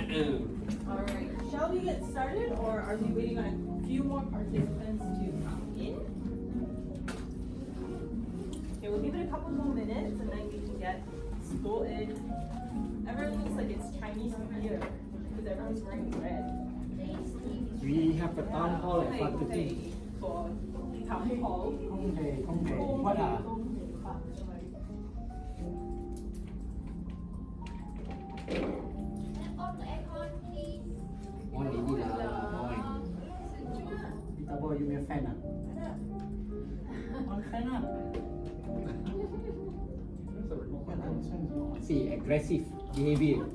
Alright, shall we get started or are we waiting on a few more participants to come in? Okay, we'll give it a couple more minutes and then we can get started. Everyone looks like it's Chinese New Year because everyone's wearing red. We have a town hall at 5:30. For town hall. What are? On ini lah, Kita bawa you punya fan ah. On fan ah. See, aggressive behavior.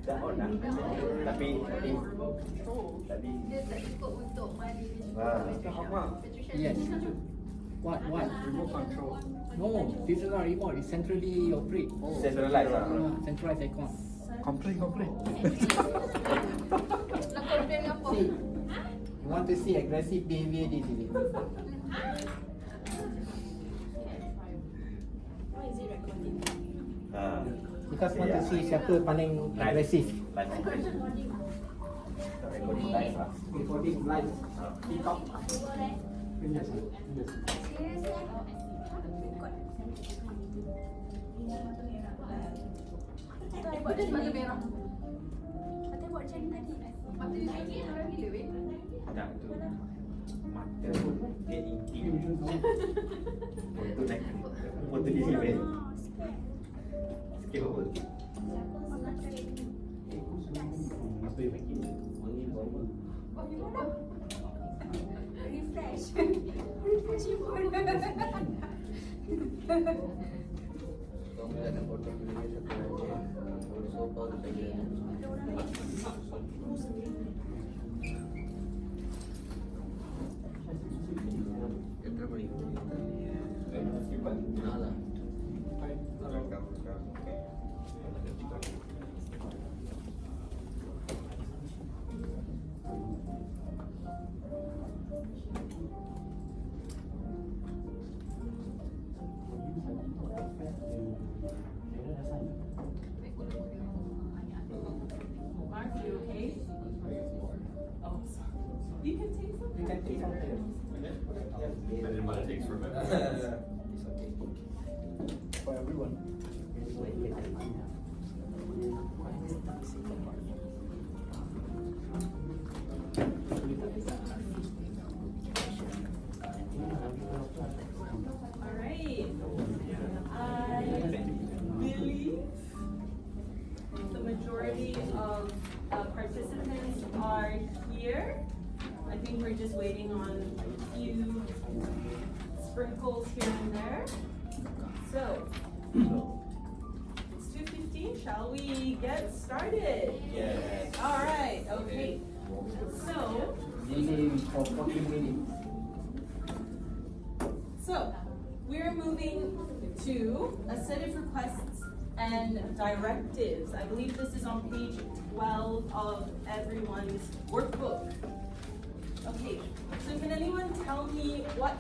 Tapi dia tak cukup untuk mandi Yes. What? remote control. No, this is not remote. It's centrally operate. Centralized lah. Centralized aircon. Complain. komplain apa? See, you want to see aggressive behavior di sini. Why is it recording? Because want to see siapa paling agresif. Recording live lah. Recording live. TikTok. Buat dia mata merah. Mata buat macam ni tadi. Mata dia lagi merah gila weh. Tak tu. Mata dia inti. Foto naik. Foto di sini. Sikit apa? Oh, gimana? Refresh. Refresh pun. Mark, you okay? Oh, sorry. You can take some. You can take something. I didn't mind it takes for a minute. It's okay. For everyone. Alright. I believe the majority of participants are here. I think we're just waiting on a few sprinkles here and there. So, it's 2:15. Shall we get started? Yes. Alright, okay. So, Delay for 40 minutes. So, we're moving to assertive requests and directives. I believe this is on page 12 of everyone's workbook. Okay, so can anyone tell me what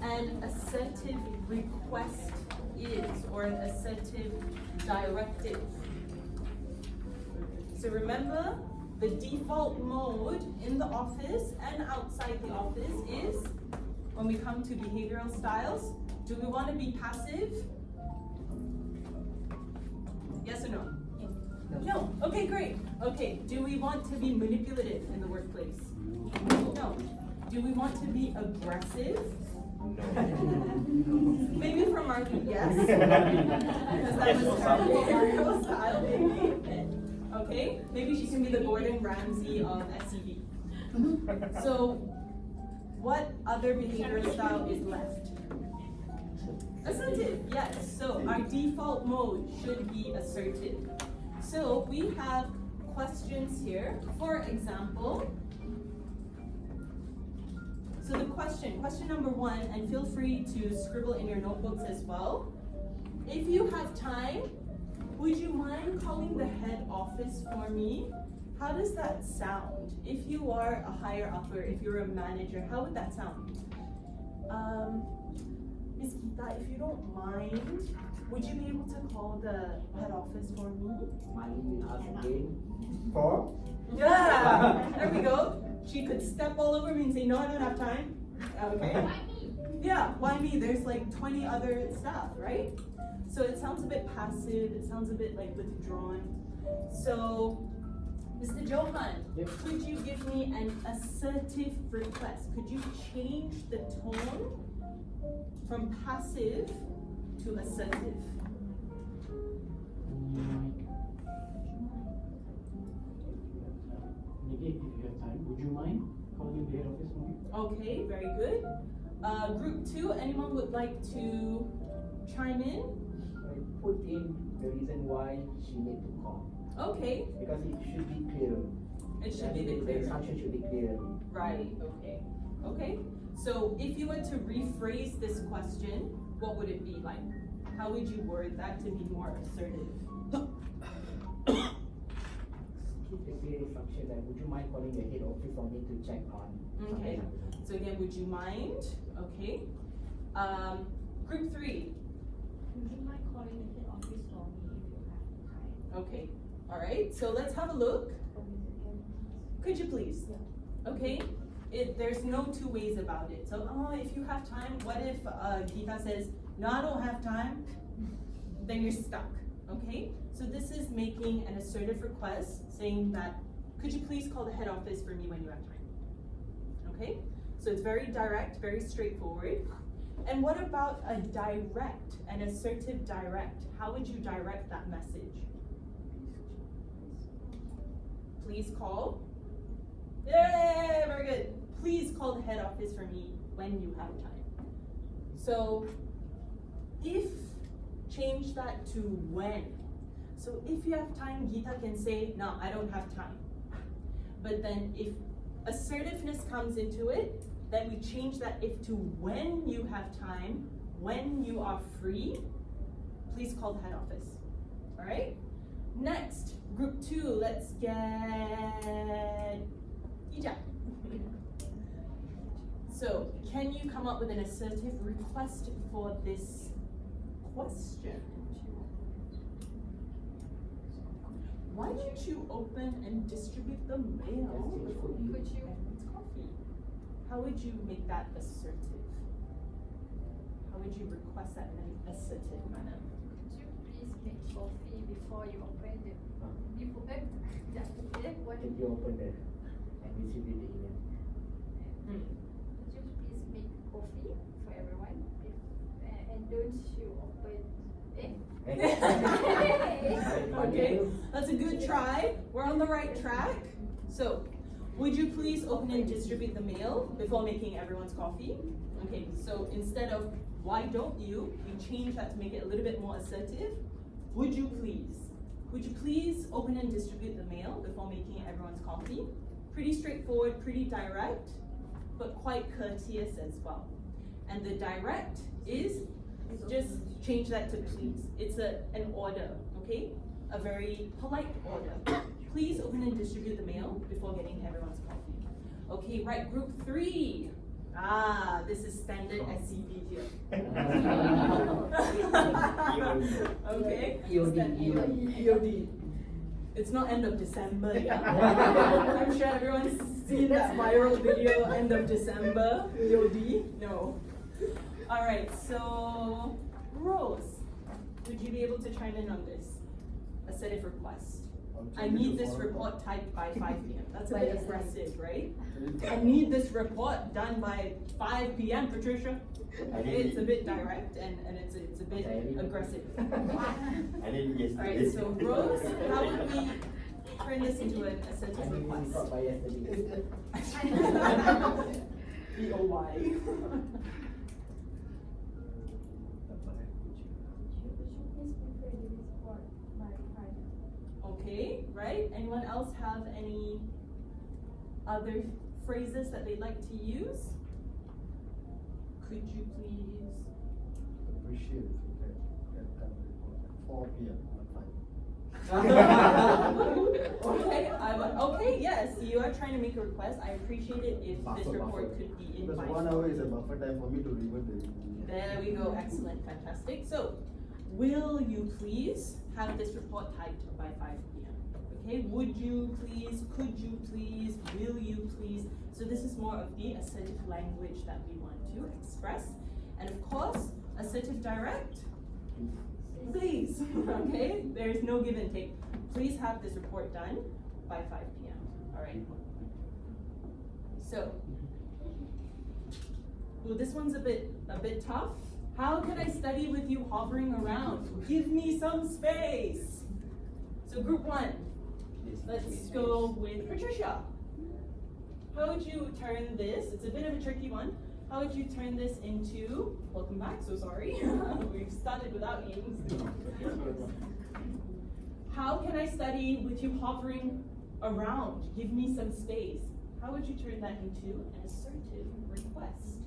an assertive request is, or an assertive directive? So remember, the default mode in the office and outside the office is, when we come to behavioral styles, do we want to be passive? Yes or no? No. Okay, great. Okay, do we want to be manipulative in the workplace? No. Do we want to be aggressive? Maybe for Marky, yes. Because that was her behavioral style, maybe. Okay, maybe she can be the Gordon Ramsay of SCV. So, what other behavioral style is left? Assertive, yes. So our default mode should be assertive. So we have questions here. For example, so the question number 1, and feel free to scribble in your notebooks as well. If you have time, would you mind calling the head office for me? How does that sound? If you are a higher upper, if you're a manager, how would that sound? Miss Gita, if you don't mind, Would you be able to call the head office for me? Mali will ask again. For? Yeah, there we go. She could step all over me and say, no, I don't have time. Okay. Why me? Yeah, why me? There's like 20 other staff, right? So it sounds a bit passive, it sounds a bit like withdrawn. So, Mr. Johan, Yep. could you give me an assertive request? Could you change the tone from passive to assertive? Maybe if you have time, would you mind calling the head office for me? Okay, very good. Group 2, anyone would like to chime in? I put in the reason why she need to call, Okay, because it should be clear. it should be a bit The clearer. instruction should be clear. Right, okay. Okay, so if you were to rephrase this question, what would it be like? How would you word that to be more assertive? Keep the clear instruction that would you mind calling the head office for me to check on? Okay, so again, would you mind? Okay. Group 3, Would you mind calling the head office for me if you have time? okay. All right, so let's have a look. Could you please? Okay, there's no two ways about it. So, if you have time, what if Geeta says, no, I don't have time? Then you're stuck, okay? So this is making an assertive request saying that, could you please call the head office for me when you have time? Okay, so it's very direct, very straightforward. And what about a direct, an assertive direct? How would you direct that message? Please call. Yay, very good. Please call the head office for me when you have time. So if, change that to when. So if you have time, Geeta can say, no, I don't have time. But then if assertiveness comes into it, then we change that if to when you have time, when you are free, please call the head office. All right? Next, group 2, let's get Ija. So, can you come up with an assertive request for this question? Why don't you open and distribute the mail before you Could you? It's coffee. How would you make that assertive? How would you request that in an assertive manner? Could you please make coffee before you open the before what If you open the and distribute the email. Hmm. Could you please make coffee for everyone? And don't you open Okay, that's a good try. We're on the right track. So, would you please open and distribute the mail before making everyone's coffee? Okay, so instead of why don't you, we change that to make it a little bit more assertive. Would you please? Would you please open and distribute the mail before making everyone's coffee? Pretty straightforward, pretty direct, but quite courteous as well. And the direct is just change that to please. It's an order, okay? A very polite order. Please open and distribute the mail before getting everyone's coffee. Okay, right, group 3. This is standard SCV here. Okay. EOD. It's not end of December, yeah? I'm sure everyone's seen that viral video, end of December, EOD. No. All right, so Rose, would you be able to chime in on this? Assertive request. I need this report typed by 5 p.m. That's a bit aggressive, right? I need this report done by 5 p.m., Patricia. It's a bit direct and it's a bit aggressive. I didn't guess. Alright, so Rose, how would we turn this into an assertive request? By yesterday. B-O-Y. Okay, right? Anyone else have any other phrases that they'd like to use? Could you please? Appreciate it. That 4 p.m. Okay, okay, yes, you are trying to make a request. I appreciate it if this report could be in Because by 1 hour is a buffer time for me to revert the email. There we go, excellent, fantastic. So, will you please have this report typed by 5 p.m.? Okay, would you please, could you please, will you please? So this is more of the assertive language that we want to express. And of course, assertive direct, please, okay? There's no give and take. Please have this report done by 5 p.m., all right? So, well, this one's a bit tough. How can I study with you hovering around? Give me some space. So group 1, let's go with Patricia. How would you turn this? It's a bit of a tricky one. How would you turn this into, welcome back, so sorry. We've started without names. How can I study with you hovering around? Give me some space. How would you turn that into an assertive request?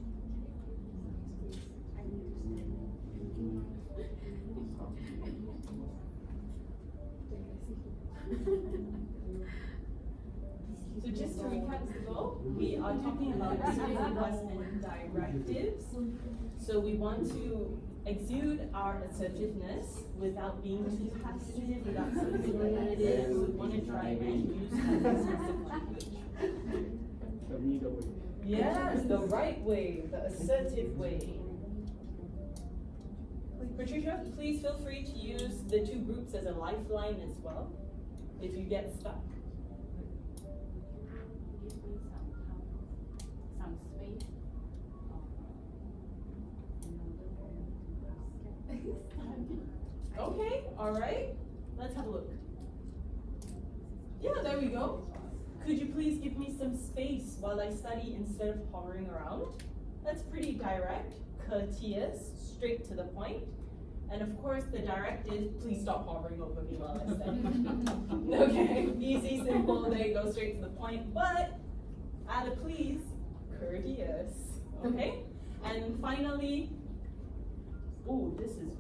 So just to recap the goal, we are talking about assertive requests and directives. So we want to exude our assertiveness without being too passive, without something repetitive. We want to try and use passive language. The middle way. Yes, the right way, the assertive way. Patricia, please feel free to use the 2 groups as a lifeline as well, if you get stuck. Some space. Okay, all right. Let's have a look. Yeah, there we go. Could you please give me some space while I study instead of hovering around? That's pretty direct, courteous, straight to the point. And of course, the direct is, please stop hovering over me while I study. Okay, easy, simple, there you go, straight to the point. But add a please, courteous. Okay? And finally, ooh, this is,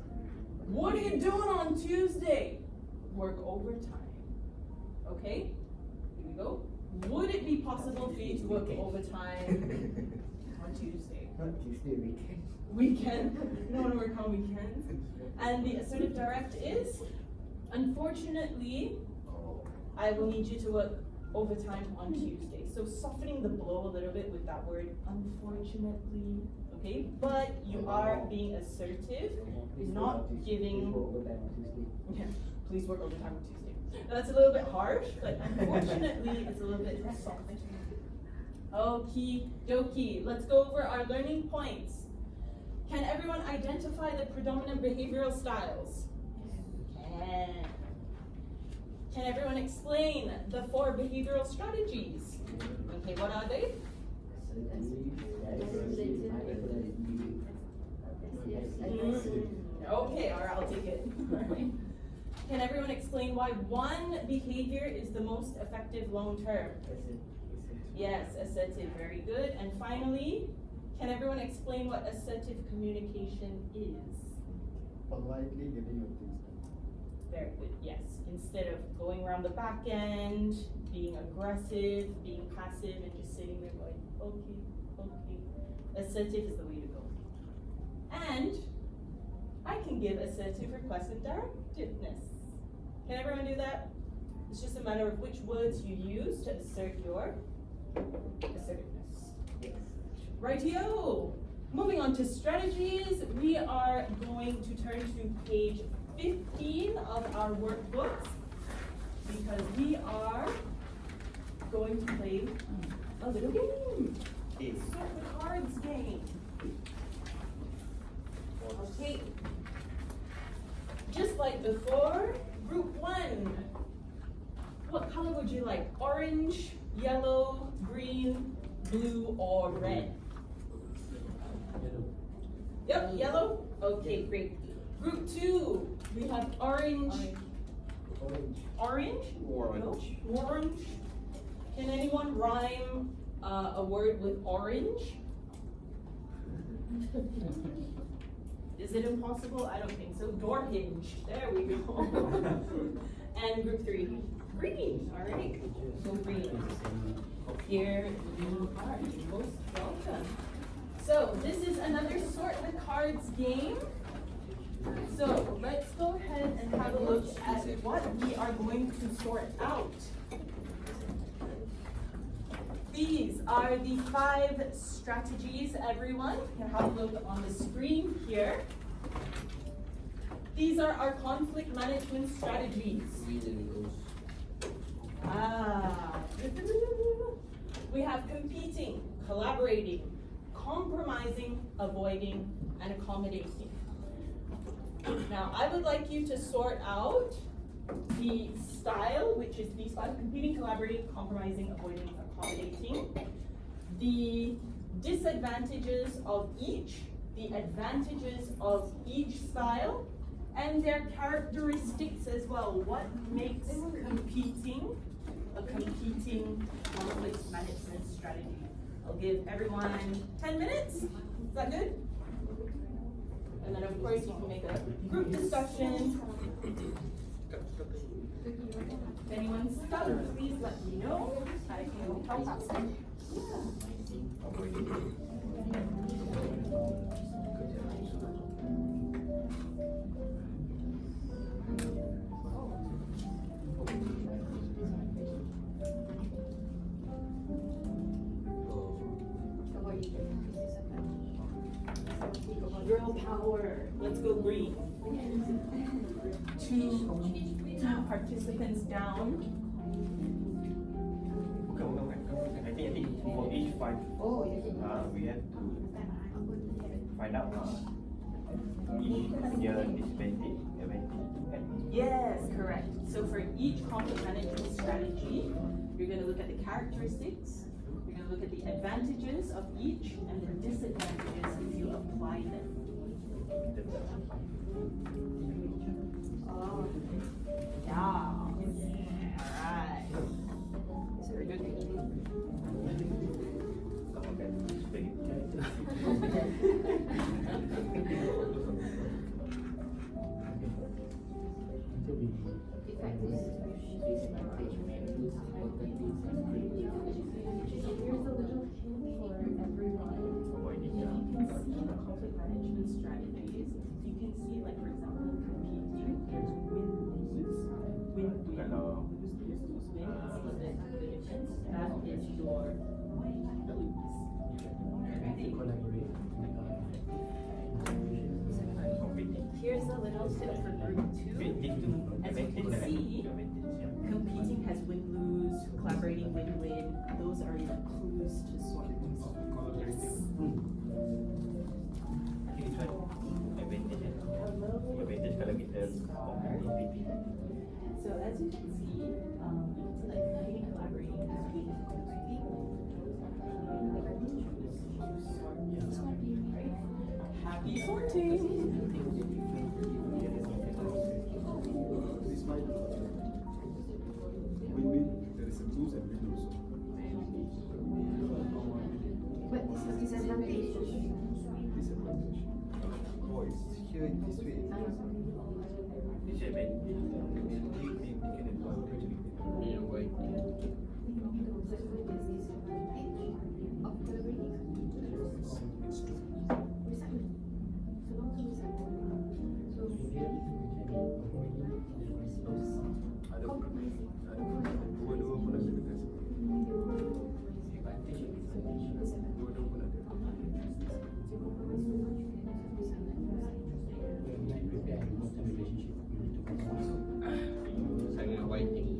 what are you doing on Tuesday? Work overtime. Okay? Here we go. Would it be possible for you to work overtime on Tuesday? Not Tuesday, weekend. Weekend? You don't want to work on weekends? And the assertive direct is, unfortunately, I will need you to work overtime on Tuesday. So softening the blow a little bit with that word, unfortunately, okay? But you are being assertive, not giving, yeah, please work overtime on Tuesday. That's a little bit harsh, but unfortunately, it's a little bit soft. Okie dokie, let's go over our learning points. Can everyone identify the predominant behavioral styles? Can. Can everyone explain the 4 behavioral strategies? Okay, what are they? Okay, all right, I'll take it. Can everyone explain why one behavior is the most effective long term? Yes, assertive, very good. And finally, can everyone explain what assertive communication is? Politely getting your things done. Very good, yes. Instead of going around the back end, being aggressive, being passive, and just sitting there going, okay, okay. Assertive is the way to go. And I can give assertive request and directiveness. Can everyone do that? It's just a matter of which words you use to assert your assertiveness. Yes. Rightio! Moving on to strategies, we are going to turn to page 15 of our workbooks because we are going to play a little game. Sort the cards game. Okay. Just like before, group 1. What color would you like? Orange, yellow, green, blue, or red? Yep, yellow? Okay, great. Group 2, we have orange. Orange? Orange. No? Orange. Can anyone rhyme a word with orange? Is it impossible? I don't think so. Door hinge. There we go. And group 3, green. All right. So green. Here you are. You're most welcome. So this is another sort the cards game. So let's go ahead and have a look at what we are going to sort out. These are the 5 strategies, everyone. You can have a look on the screen here. These are our conflict management strategies. We have competing, collaborating, compromising, avoiding, and accommodating. Now, I would like you to sort out the style, which is these 5: competing, collaborating, compromising, avoiding, accommodating. The disadvantages of each, the advantages of each style, and their characteristics as well. What makes competing a competing conflict management strategy? I'll give everyone 10 minutes. Is that good? And then of course you can make a group discussion. If anyone's stuck, please let me know. I can help out. Girl power. Let's go green. 2 participants down. I think for each 5, we have to find out each year disadvantage, advantage. Yes, correct. So for each conflict management strategy, you're going to look at the characteristics, you're going to look at the advantages of each and the disadvantages if you apply them. Oh, yeah. Alright. Very good. Conflict management strategies, you can see, like, for example, competing, there's win-lose, win-win, lose-lose, win, see the difference, that is your lose. Here's a little tip for group 2. As you can see, competing has win-lose, collaborating win-win, those are your clues to sort. Yes. Advantage kalau kita competing. So as you can see, like competing, collaborating, happy sorting. This might win-win, there is a lose and win-lose. But this is disadvantage. Disadvantage. Oh, it's here in this way. Disadvantage. Dua-dua pun ada dekat sini. Dua-dua pun ada. Sangat waiting.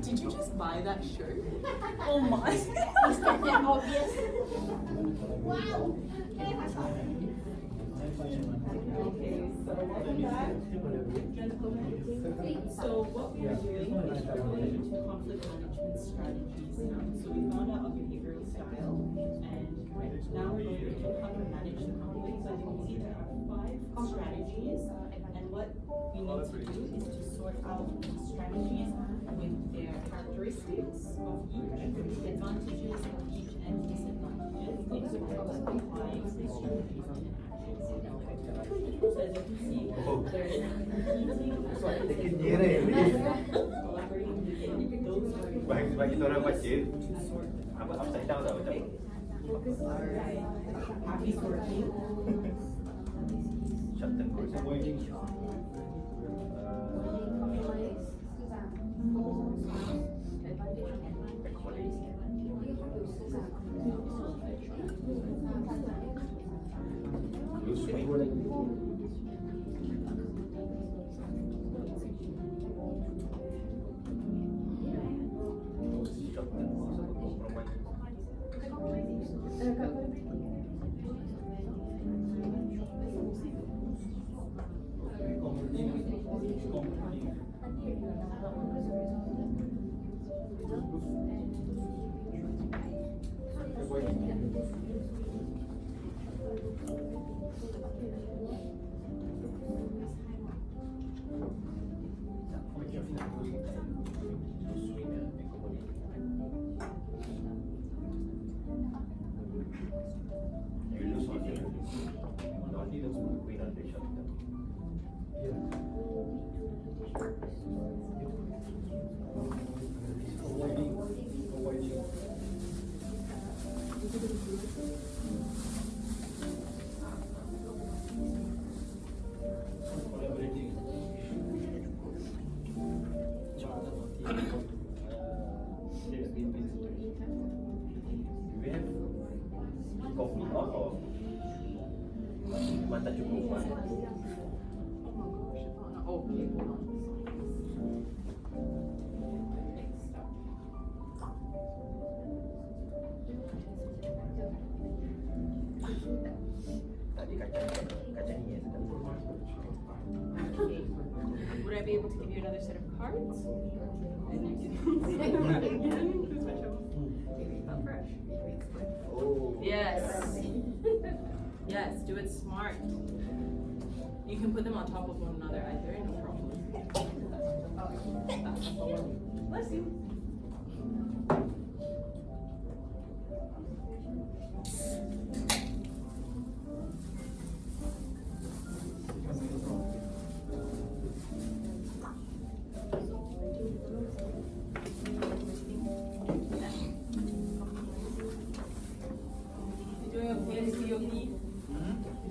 Did you just buy that shirt? Oh my. Is that that obvious? Wow. Okay, so welcome back, gentlemen. So what we're doing is we're going into conflict management strategies now. So we found out our behavioral style, and now we're going into how to manage the conflict. So as you can see, there are 5 strategies, and what we need to do is to sort out these strategies with their characteristics of each, advantages of each, and disadvantages. In terms of applying these strategies in an action scenario. So as you can see, there's collaborating with those Bagi kita orang baca, to sort apa upside down tau macam. Alright. Happy sorting. Short term goals. Lose weight. Short term goals. You lose on the only those who win on the short term. We have coffee or mata cukup. Tadi kacang ni sedang. Would I be able to give you another set of cards? Oh. Yes. Yes, do it smart. You can put them on top of one another either, no problem. Bless you. You doing okay, COP? You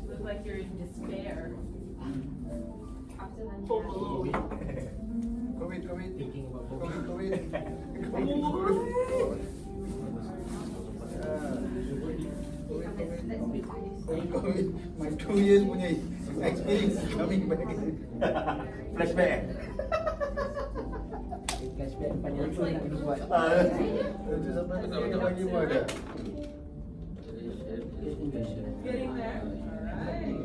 look like you're in despair. Home alone. COVID. Thinking about COVID. COVID. My 2 years punya experience is coming back. Flashback. flashback panjang tu nak kena buat. Itu sampai kita bagi buat ada. Getting there? Alright.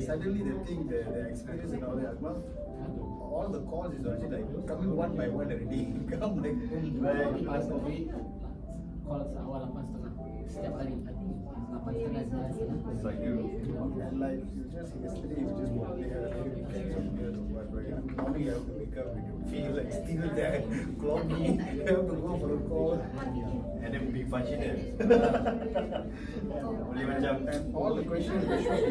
Suddenly they think the experience and all that. Well, all the calls is already like coming one by one already. Come like boom, Lepas COVID, call awal 8:30 setiap hari. I think 8:30 9:30. It's like you. and like you just yesterday you just walk there, you catch some near the what, but in the morning you have to wake up and you feel like still there, cloggy, you have to go for a call. And then be functional. Boleh macam. And all the questions you should be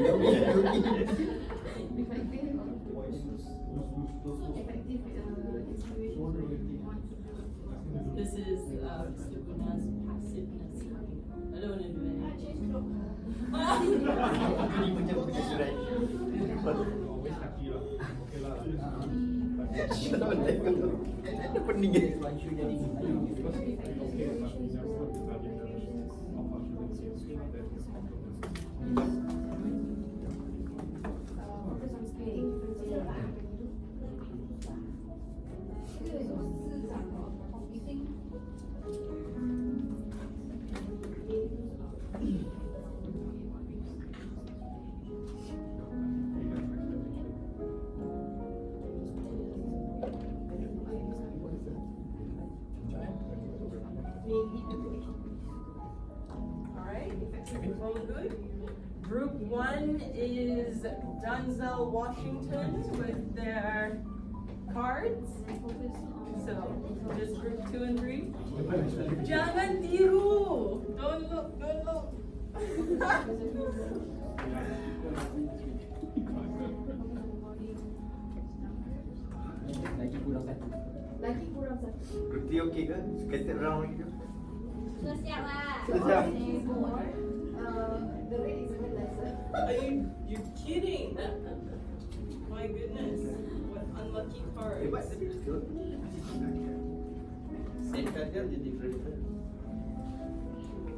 This is Mr. Guna's passiveness. I don't want to do anything. Ini macam punya surat. Pening eh. Alright, all good. Group 1 is Denzel Washington with their cards. So, just group 2 and 3. Jangan tiru! Don't look, don't look. Lagi kurang satu. Lagi kurang satu. Berarti okey ke? Scattered round lagi ke? Sudah siap lah. Sudah siap. The rate is even lesser. Are you kidding? My goodness, what unlucky cards. But still. Same saja je different. It should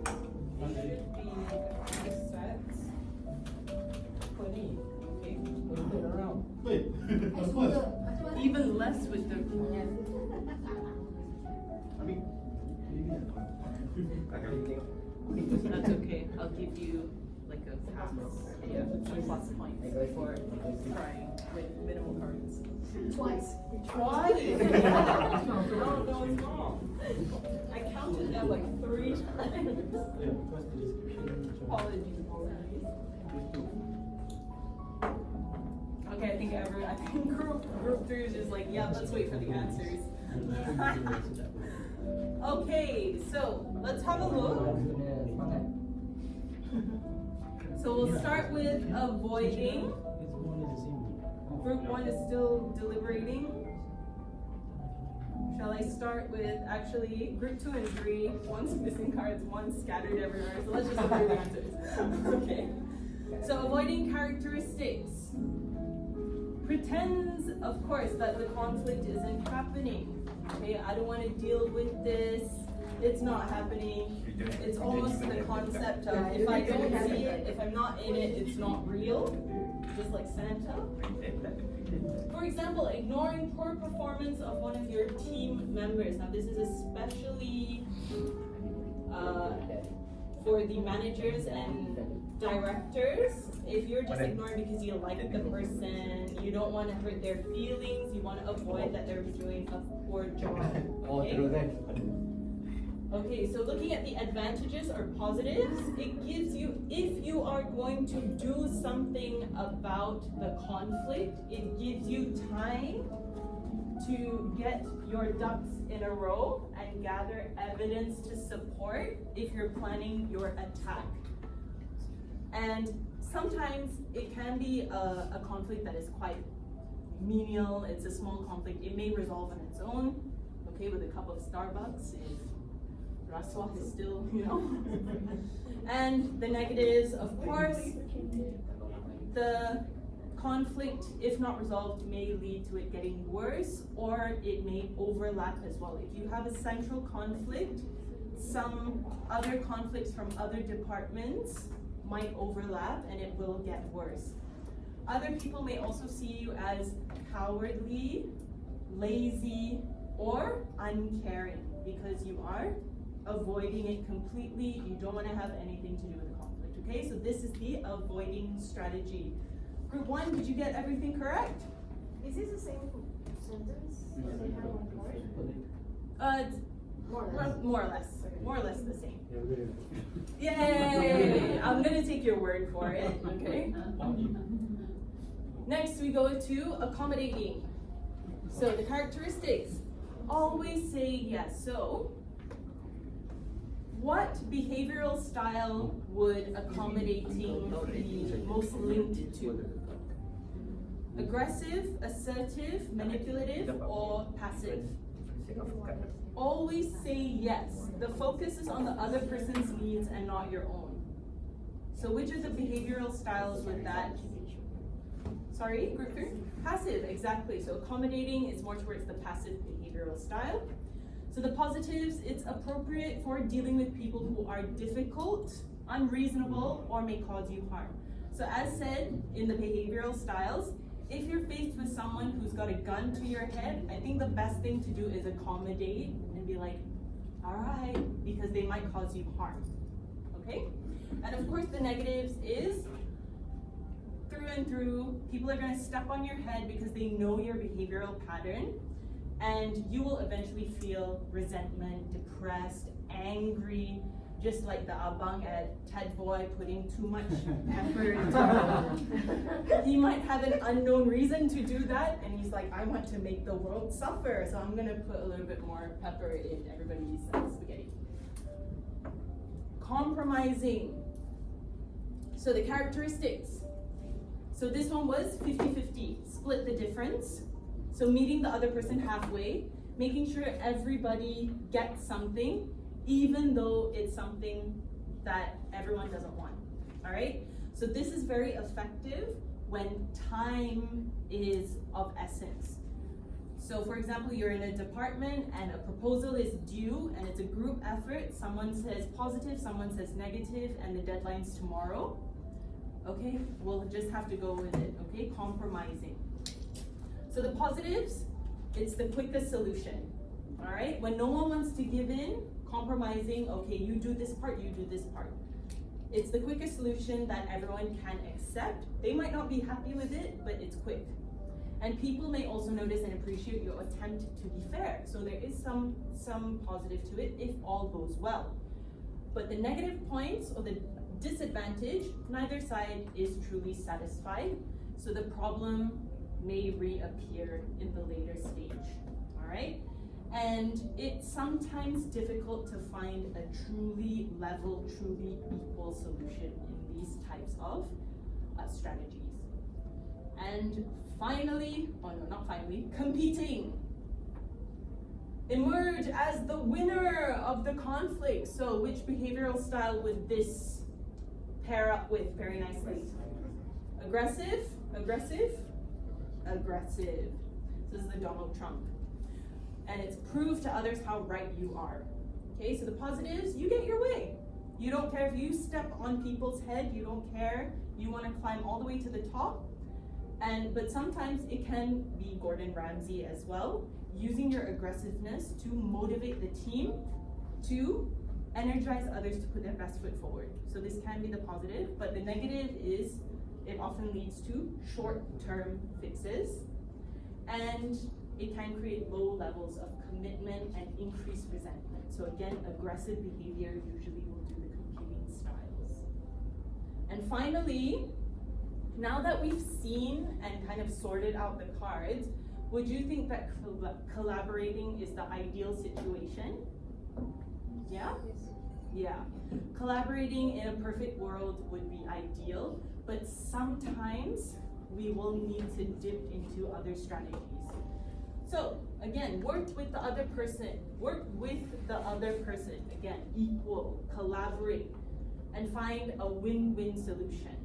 be sets. 20. Okay. Turn around. Even less with the. I mean, akan tengok. That's okay. I'll give you like a pass. Yeah, plus points for trying with minimal cards. Twice. Twice? No, it's wrong. I counted that like 3 times. Apologies. Okay, I think group 3 is just like, yeah, let's wait for the answers. Okay, so let's have a look. So we'll start with avoiding. Group 1 is still deliberating. Shall I start with, actually, group 2 and 3, one's missing cards, one's scattered everywhere, so let's just look through the answers. Okay. So avoiding characteristics. Pretends, of course, that the conflict isn't happening. Okay, I don't want to deal with this. It's not happening. It's almost the concept of if I don't see it, if I'm not in it, it's not real. Just like Santa. For example, ignoring poor performance of one of your team members. Now, this is especially for the managers and directors. If you're just ignoring because you like the person, you don't want to hurt their feelings, you want to avoid that they're doing a poor job. Okay? Okay, so looking at the advantages or positives, it gives you, if you are going to do something about the conflict, it gives you time to get your ducks in a row and gather evidence to support if you're planning your attack. And sometimes it can be a conflict that is quite menial, it's a small conflict, it may resolve on its own, okay, with a cup of Starbucks if Rasuah is still, you know. And the negatives, of course, the conflict, if not resolved, may lead to it getting worse, or it may overlap as well. If you have a central conflict, some other conflicts from other departments might overlap and it will get worse. Other people may also see you as cowardly, lazy, or uncaring because you are avoiding it completely. You don't want to have anything to do with the conflict, okay? So this is the avoiding strategy. Group 1, did you get everything correct? Is this the same sentence that we have on board? More or less. More or less the same. Yay! I'm gonna take your word for it, okay? Next we go to accommodating. So the characteristics, always say yes. So what behavioral style would accommodating be most linked to? Aggressive, assertive, manipulative, or passive? Always say yes. The focus is on the other person's needs and not your own. So which of the behavioral styles would that? Sorry, group 3? Passive, exactly. So accommodating is more towards the passive behavioral style. So the positives, it's appropriate for dealing with people who are difficult, unreasonable, or may cause you harm. So as said in the behavioral styles, if you're faced with someone who's got a gun to your head, I think the best thing to do is accommodate and be like, all right, because they might cause you harm, okay? And of course the negatives is, through and through, people are gonna step on your head because they know your behavioral pattern. and you will eventually feel resentment, depressed, angry, just like the abang at Ted Boy putting too much effort. He might have an unknown reason to do that, and he's like, I want to make the world suffer, so I'm gonna put a little bit more pepper in everybody's spaghetti. Compromising. So the characteristics. So this one was 50-50, split the difference. So meeting the other person halfway, making sure everybody gets something, even though it's something that everyone doesn't want, all right? So this is very effective when time is of essence. So for example, you're in a department and a proposal is due and it's a group effort. Someone says positive, someone says negative, and the deadline's tomorrow. Okay, we'll just have to go with it, okay? Compromising. So the positives, it's the quickest solution, all right? When no one wants to give in, compromising, okay, you do this part, you do this part. It's the quickest solution that everyone can accept. They might not be happy with it, but it's quick. And people may also notice and appreciate your attempt to be fair. So there is some positive to it if all goes well. But the negative points or the disadvantage, neither side is truly satisfied. So the problem may reappear in the later stage, all right? And it's sometimes difficult to find a truly level, truly equal solution in these types of strategies. And finally, oh no, not finally, competing. Emerge as the winner of the conflict. So which behavioral style would this pair up with very nicely? Aggressive, aggressive, aggressive. This is the Donald Trump. And it's prove to others how right you are. Okay, so the positives, you get your way. You don't care if you step on people's head, you don't care. You want to climb all the way to the top. But sometimes it can be Gordon Ramsay as well, using your aggressiveness to motivate the team to energize others to put their best foot forward. So this can be the positive, but the negative is it often leads to short-term fixes, and it can create low levels of commitment and increased resentment. So again, aggressive behavior usually will do the competing styles. And finally, now that we've seen and kind of sorted out the cards, would you think that collaborating is the ideal situation? Yeah? Yeah. Collaborating in a perfect world would be ideal, but sometimes we will need to dip into other strategies. So again, work with the other person, again, equal, collaborate, and find a win-win solution.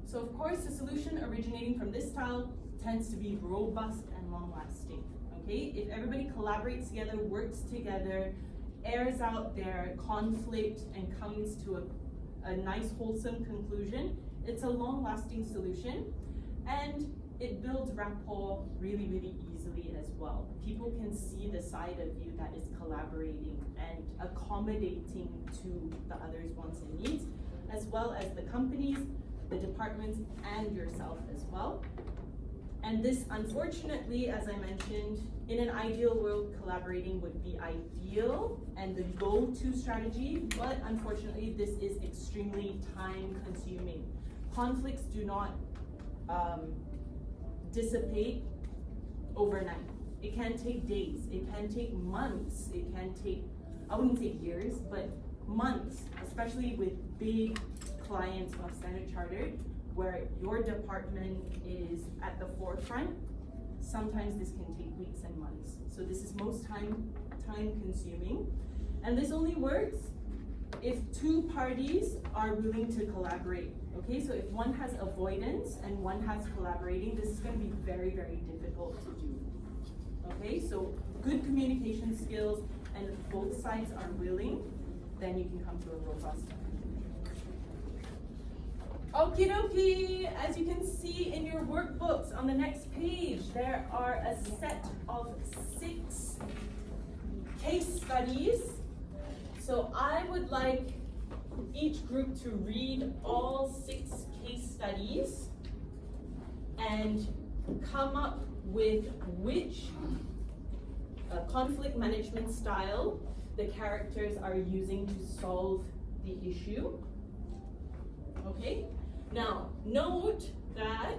So of course, the solution originating from this style tends to be robust and long-lasting, okay? If everybody collaborates together, works together, airs out their conflict and comes to a nice, wholesome conclusion, it's a long-lasting solution, and it builds rapport really, really easily as well. People can see the side of you that is collaborating and accommodating to the other's wants and needs, as well as the companies, the departments, and yourself as well. And this, unfortunately, as I mentioned, in an ideal world, collaborating would be ideal and the go-to strategy, but unfortunately, this is extremely time-consuming. Conflicts do not dissipate overnight. It can take days, it can take months, it can take, I wouldn't say years, but months, especially with big clients of Standard Chartered, where your department is at the forefront. Sometimes this can take weeks and months. So this is most time consuming. And this only works if two parties are willing to collaborate. Okay, so if one has avoidance and one has collaborating, this is going to be very, very difficult to do. Okay, so good communication skills, and if both sides are willing, then you can come to a robust Okie dokie, as you can see in your workbooks on the next page, there are a set of 6 case studies. So I would like each group to read all 6 case studies and come up with which conflict management style the characters are using to solve the issue. Okay? Now, note that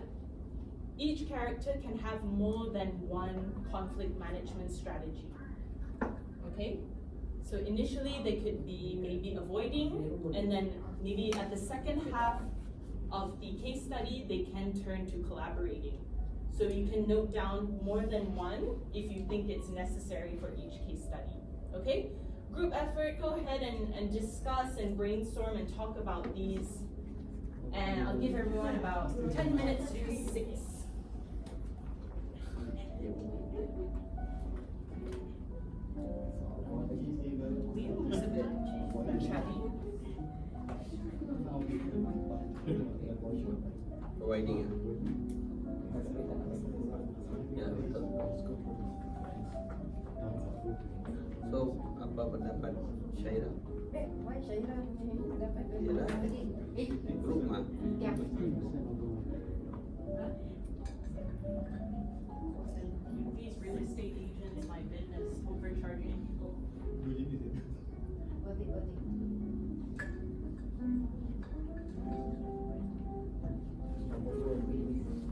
each character can have more than one conflict management strategy. Okay? So initially they could be maybe avoiding, and then maybe at the second half of the case study they can turn to collaborating. So you can note down more than one if you think it's necessary for each case study. Okay? Group effort, go ahead and discuss and brainstorm and talk about these. And I'll give everyone about 10 minutes to do 6. Liam looks a bit chatty. Providing it. Ya, betul. So, apa pendapat Syaira? Why Syaira dapat Yalah, grup mah. Ya. These real estate agents, my business, overcharging people. Worth it.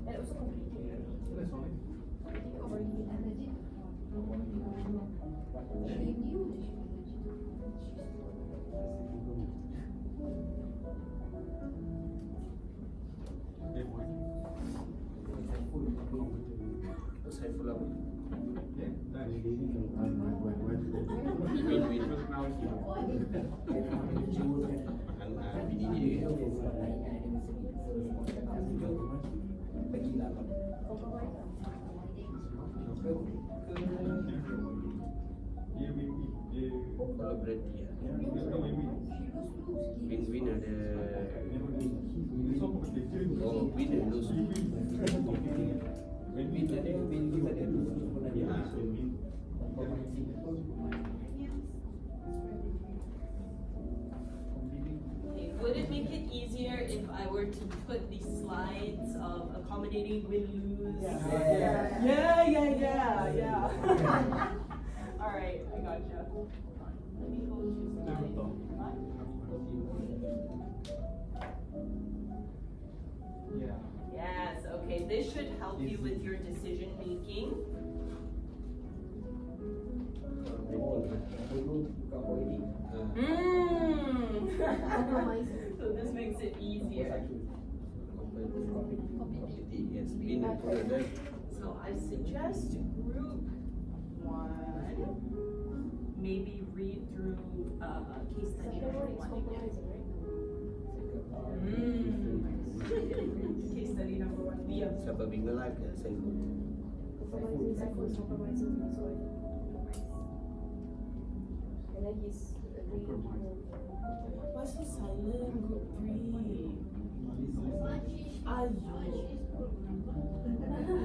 And also complicated. I think already legit. She knew that she was Saiful apa? Kan bini dia. Kalau berarti ya. Win-win ada. Oh, win and lose. Win ada, win ada lose. Okay, would it make it easier if I were to put these slides of accommodating win-lose? Yeah. All right, I gotcha. Let me go to slide 5. Yes, okay, this should help you with your decision making. So this makes it easier. Yes, win and together. So I suggest group 1, maybe read through case study number 1 again. Case study number 1, Liam. Siapa bingung lagi? Saiful. And then he's agreeing. Why so silent, group 3?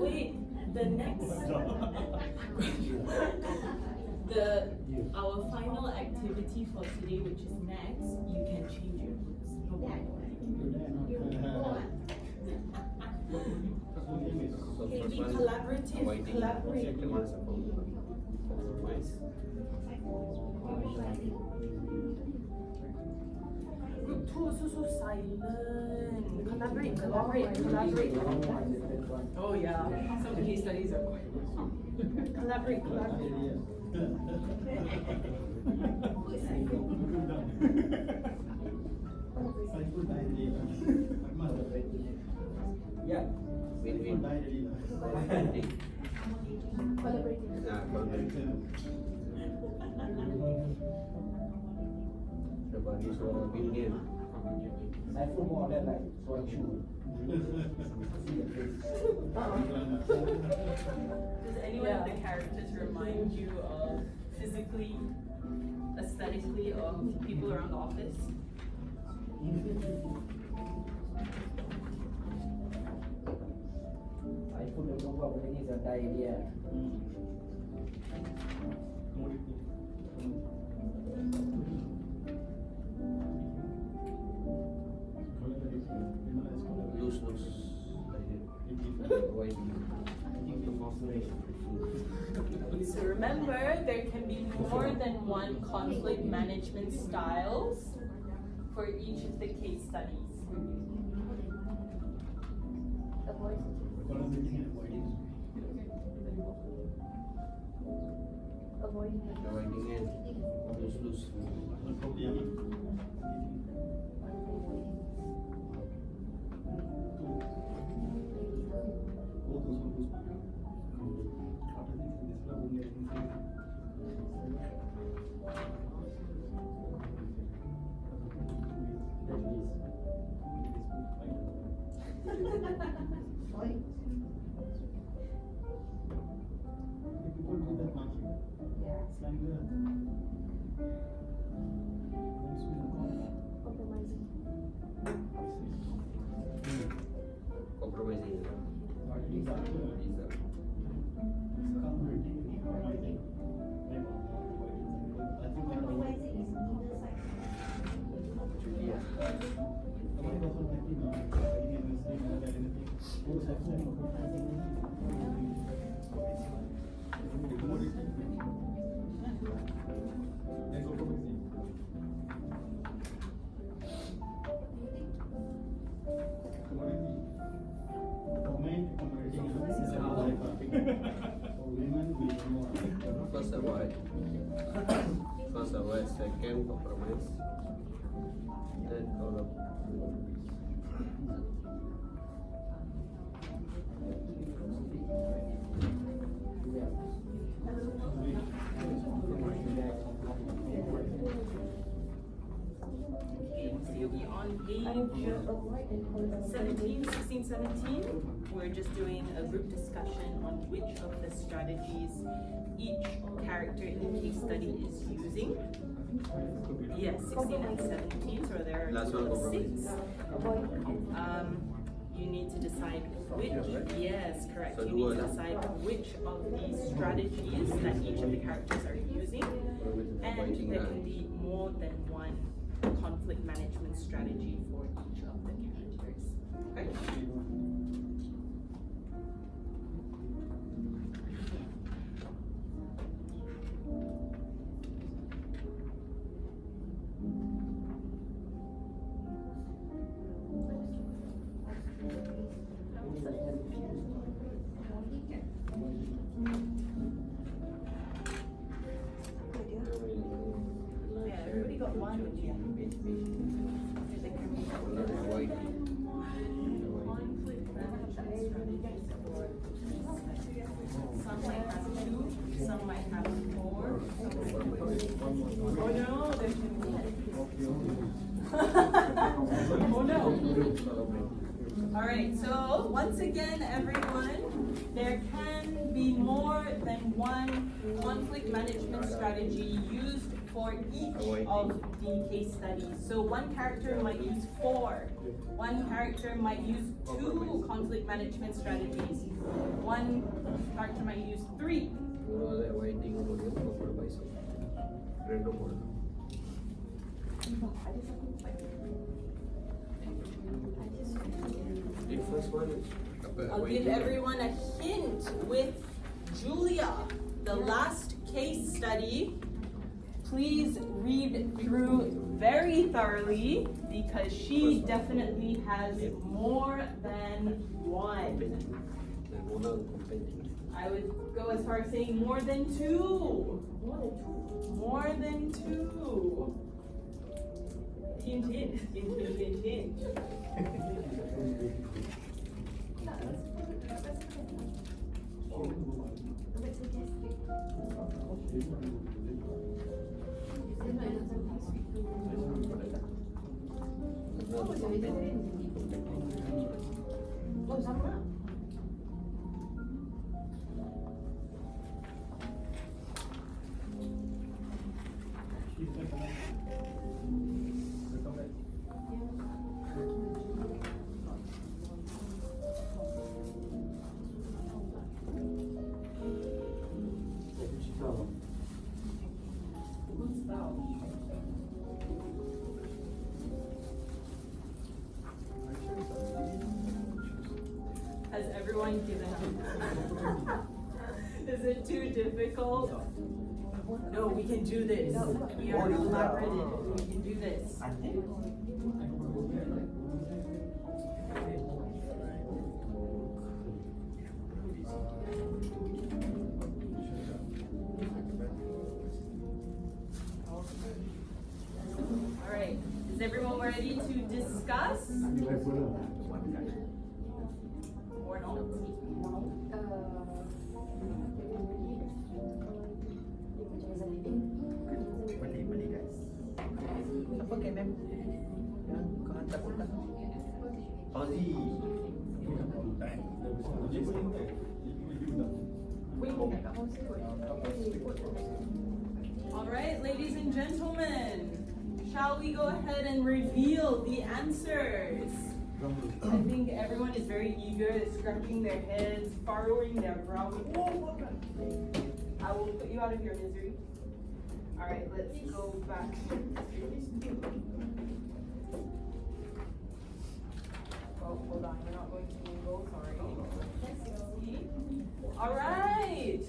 Wait, the next our final activity for today, which is next, you can change your groups. No problem. Okay, be collaborative, collaborate. Second one is compromise. Group 2 also so silent. Collaborate. Oh yeah, some case studies are quite collaborate. Yeah. Win-win. Collaborating. Nah, collaborating. Berbagi suara win-win. Saiful more than like suara cu. Does anyone of the characters remind you of physically, aesthetically of people around the office? Saiful dia buat benda ni zadai dia. Lose. Avoid. remember, there can be more than one conflict management styles for each of the case studies. Avoiding and lose. Compromising. First avoid, second compromise, then follow. So you'll be on page 17, 16, 17. We're just doing a group discussion on which of the strategies each character in the case study is using. Yes, 16 and 17, so there are Last one, six. You need to decide which, yes, correct. So You need to do decide which of these strategies that each of the characters are using. And there can be more than one conflict management strategy for each of the characters. Okay? Yeah, everybody got one with you. There can be Avoid. conflict management strategies for some might have two, some might have four. Oh no, there can be. Oh no. Alright, so once again, everyone, there can be more than one conflict management strategy used for each of the case studies. So one character might use 4, one character might use 2 conflict management strategies, one character might use 3. Avoiding compromise. Random order. The first one. I'll give everyone a hint with Julia, the last case study. Please read through very thoroughly because she definitely has more than one. I would go as far as saying more than 2. More than 2. Hint, hint, hint, hint, hint, hint. Oh, sama. Has everyone given up? Is it too difficult? No, we can do this. We are collaborative. We can do this. All right. Is everyone ready to discuss? Or not? Mali guys. Apa KMM? Yang kehantar kotak. Aussie. All right, ladies and gentlemen, shall we go ahead and reveal the answers? I think everyone is very eager, scratching their heads, furrowing their brow. I will put you out of your misery. All right, let's go back. Oh, hold on, we're not going to mingle, sorry. All right,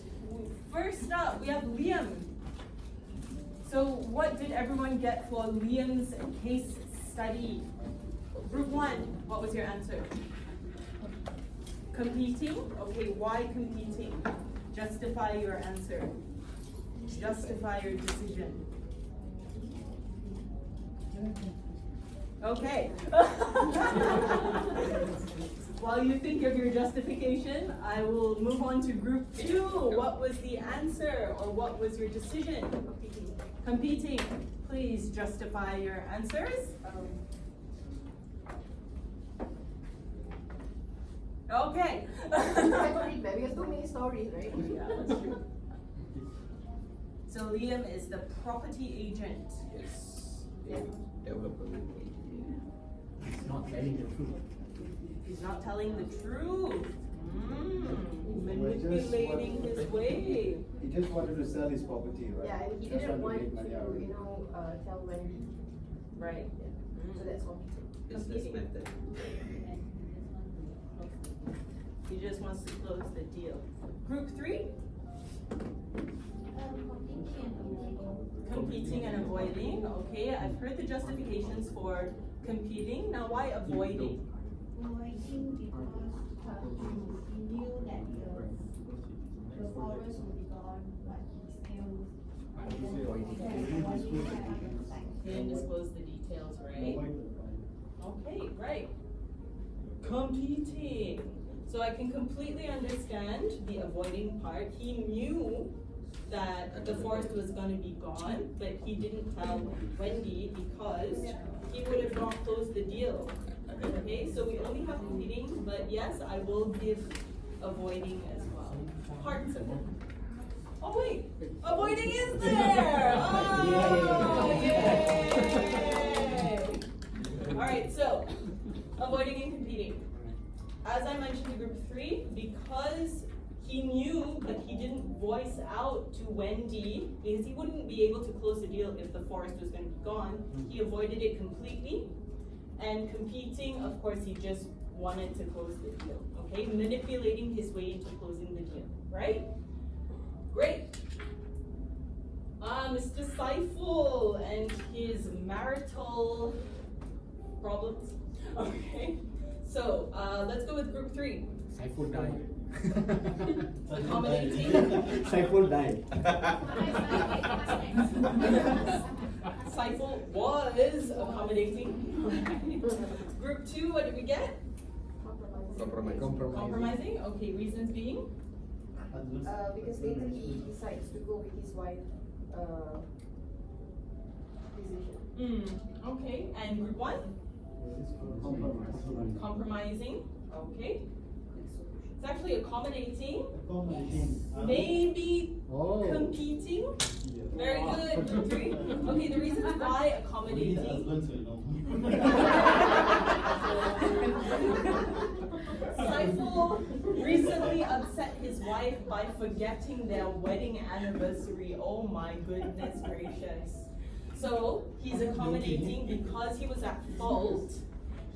first up, we have Liam. So what did everyone get for Liam's case study? Group 1, what was your answer? Competing? Okay, why competing? Justify your answer. Justify your decision. Okay. While you think of your justification, I will move on to group 2. What was the answer or what was your decision? Competing. Please justify your answers. Okay. We have too many stories, right? Yeah, that's true. So Liam is the property agent. Yes. Yeah. Development. It's not telling the truth. He's not telling the truth. was just Manipulating what- his way. He just wanted to sell his property, right? Yeah, and he Just didn't want wanted to, to make money out of it. tell Wendy. Right. So that's all. Business method. He just wants to close the deal. Group 3? Competing and avoiding. Okay, I've heard the justifications for competing. Now, why avoiding? Avoiding because he knew that the forest would be gone, but he still He didn't disclose the details, right? Okay, right. Competing. So I can completely understand the avoiding part. He knew that the forest was going to be gone, but he didn't tell Wendy because he would have not closed the deal. Okay, so we only have competing, but yes, I will give avoiding as well. Hearts of it. Oh wait, avoiding is there! Oh, yay! Alright, so, avoiding and competing. As I mentioned in group 3, because he knew but he didn't voice out to Wendy, because he wouldn't be able to close the deal if the forest was going to be gone, he avoided it completely. And competing, of course, he just wanted to close the deal, okay? Manipulating his way into closing the deal, right? Great. Mr. Saiful and his marital problems. Okay, so let's go with group 3. Saiful died. Accommodating. Saiful died. Saiful was accommodating. Group 2, what did we get? Compromise. Compromising. Okay, reasons being? Because later he decides to go with his wife, decision. Okay, and group 1? Compromising. Okay. It's actually accommodating. Maybe competing. Very good. Group 3. Okay, the reasons why accommodating. Saiful recently upset his wife by forgetting their wedding anniversary. Oh my goodness gracious. So he's accommodating because he was at fault.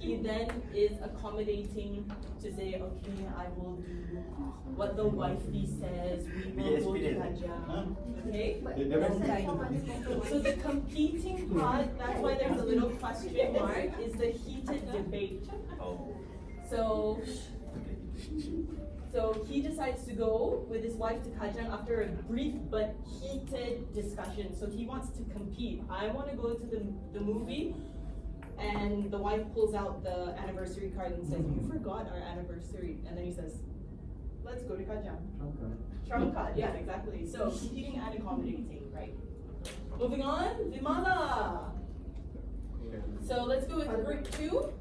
he then is accommodating to say, okay, I will do what the wifey says, we will go to Kajang. Okay? But They never that's say- like how much compromise. So the competing part, that's why there's a little question mark, is the heated debate. Oh. So he decides to go with his wife to Kajang after a brief but heated discussion. So he wants to compete. I want to go to the movie, and the wife pulls out the anniversary card and says, "You forgot our anniversary." And then he says, "Let's go to Kajang." Trump card, yeah, exactly. So competing and accommodating, right? Moving on, Vimala. So let's go with group 2.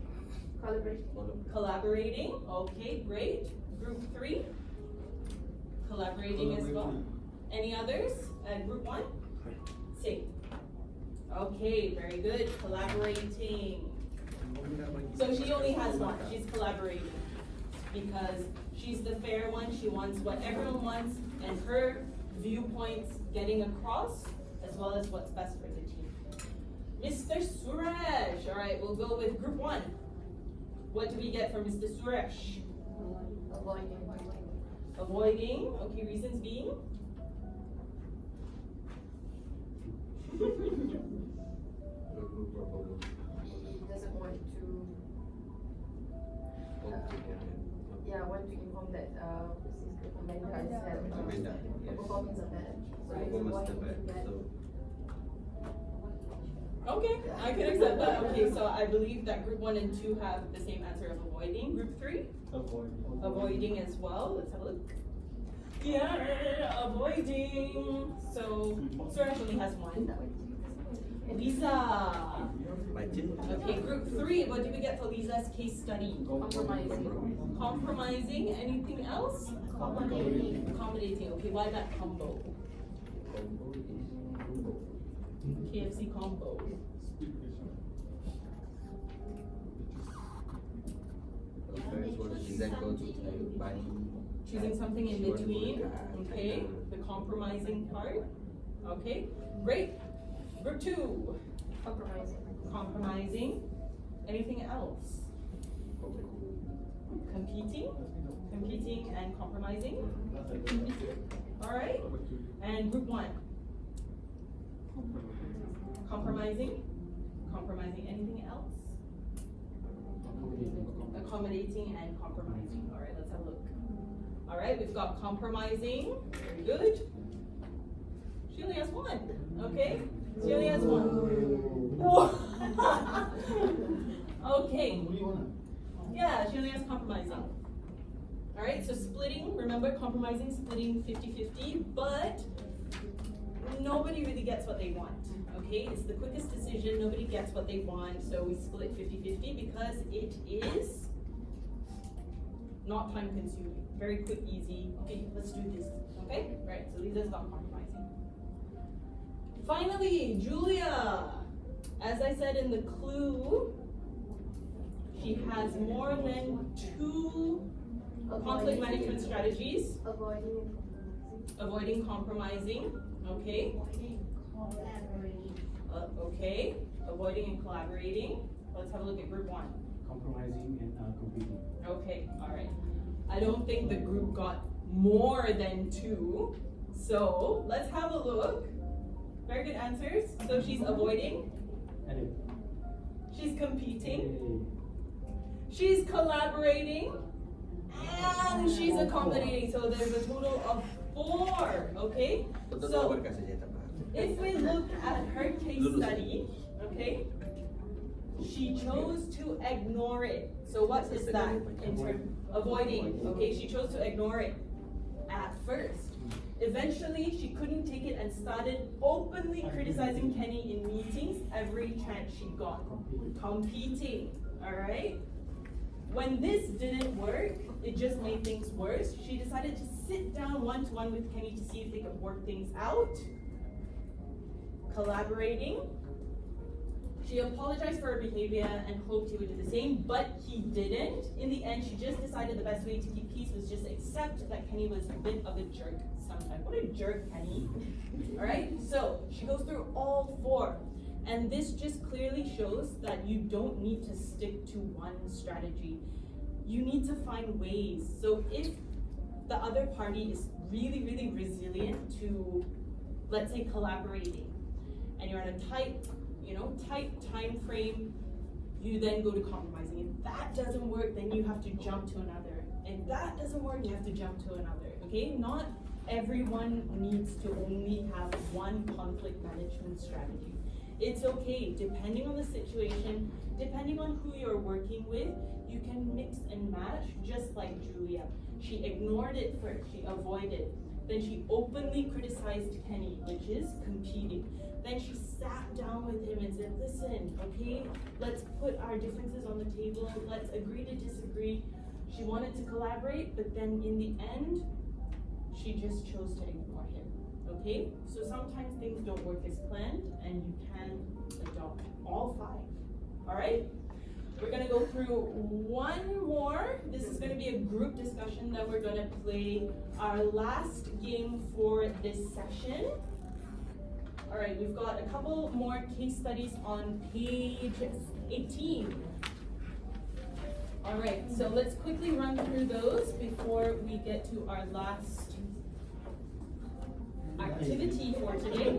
Collaboration. Collaborating, okay, great. Group 3, collaborating as well. Any others? Group 1? Same. Okay, very good. Collaborating. So she only has one. She's collaborating because she's the fair one. She wants what everyone wants and her viewpoints getting across as well as what's best for the team. Mr. Suresh. All right, we'll go with group 1. What do we get from Mr. Suresh? Avoiding, okay, reasons being? Doesn't want to, want to inform that, Amanda has had Amanda, a yes. performance of that. So it's Performance avoiding step back, that. so Okay, I can accept that. Okay, so I believe that group 1 and 2 have the same answer of avoiding. Group 3? Avoiding as well. Let's have a look. Yeah, avoiding. So Suresh only has one. Lisa. Okay, group 3. What do we get for Lisa's case study? Compromising. Compromising. Anything else? Accommodating. Okay, why that combo? KFC combo. Choosing something in between. Okay, the compromising part. Okay, great. Group 2. Compromising. Compromising. Anything else? Competing. Competing and compromising. All right. And group 1. Compromising. Compromising. Anything else? Accommodating and compromising. All right, let's have a look. All right, we've got compromising. Very good. She only has one. Okay, she only has one. Okay. Yeah, she only has compromising. All right, so splitting. Remember, compromising, splitting 50-50, but nobody really gets what they want. Okay, it's the quickest decision. Nobody gets what they want, so we split 50-50 because it is not time consuming. Very quick, easy. Okay, let's do this. Okay, right. So Lisa's not compromising. Finally, Julia. As I said in the clue, she has more than 2 conflict management strategies. Avoiding compromising. Okay. Okay. Avoiding and collaborating. Let's have a look at group 1. Compromising and competing. Okay, all right. I don't think the group got more than 2. So let's have a look. Very good answers. So she's avoiding. Edit. She's competing. She's collaborating. And she's accommodating. So there's a total of 4. Okay? So if we look at her case study, okay, she chose to ignore it. So what is that in terms avoiding? Okay, she chose to ignore it at first. Eventually, she couldn't take it and started openly criticizing Kenny in meetings every chance she got. Competing, all right? When this didn't work, it just made things worse. She decided to sit down one-to-one with Kenny to see if they could work things out. Collaborating. She apologized for her behavior and hoped he would do the same, but he didn't. In the end, she just decided the best way to keep peace was just accept that Kenny was a bit of a jerk sometimes. What a jerk, Kenny. All right, so she goes through all 4. And this just clearly shows that you don't need to stick to one strategy. You need to find ways. So if the other party is really, really resilient to, let's say, collaborating, and you're on a tight time frame, you then go to compromising. If that doesn't work, then you have to jump to another. If that doesn't work, you have to jump to another, okay? Not everyone needs to only have one conflict management strategy. It's okay, depending on the situation, depending on who you're working with, you can mix and match, just like Julia. She ignored it first, she avoided. Then she openly criticized Kenny, which is competing. Then she sat down with him and said, listen, okay, let's put our differences on the table, let's agree to disagree. She wanted to collaborate, but then in the end, she just chose to ignore him, okay? So sometimes things don't work as planned, and you can adopt all 5, all right? We're gonna go through one more. This is gonna be a group discussion that we're gonna play our last game for this session. All right, we've got a couple more case studies on page 18. All right, so let's quickly run through those before we get to our last activity for today.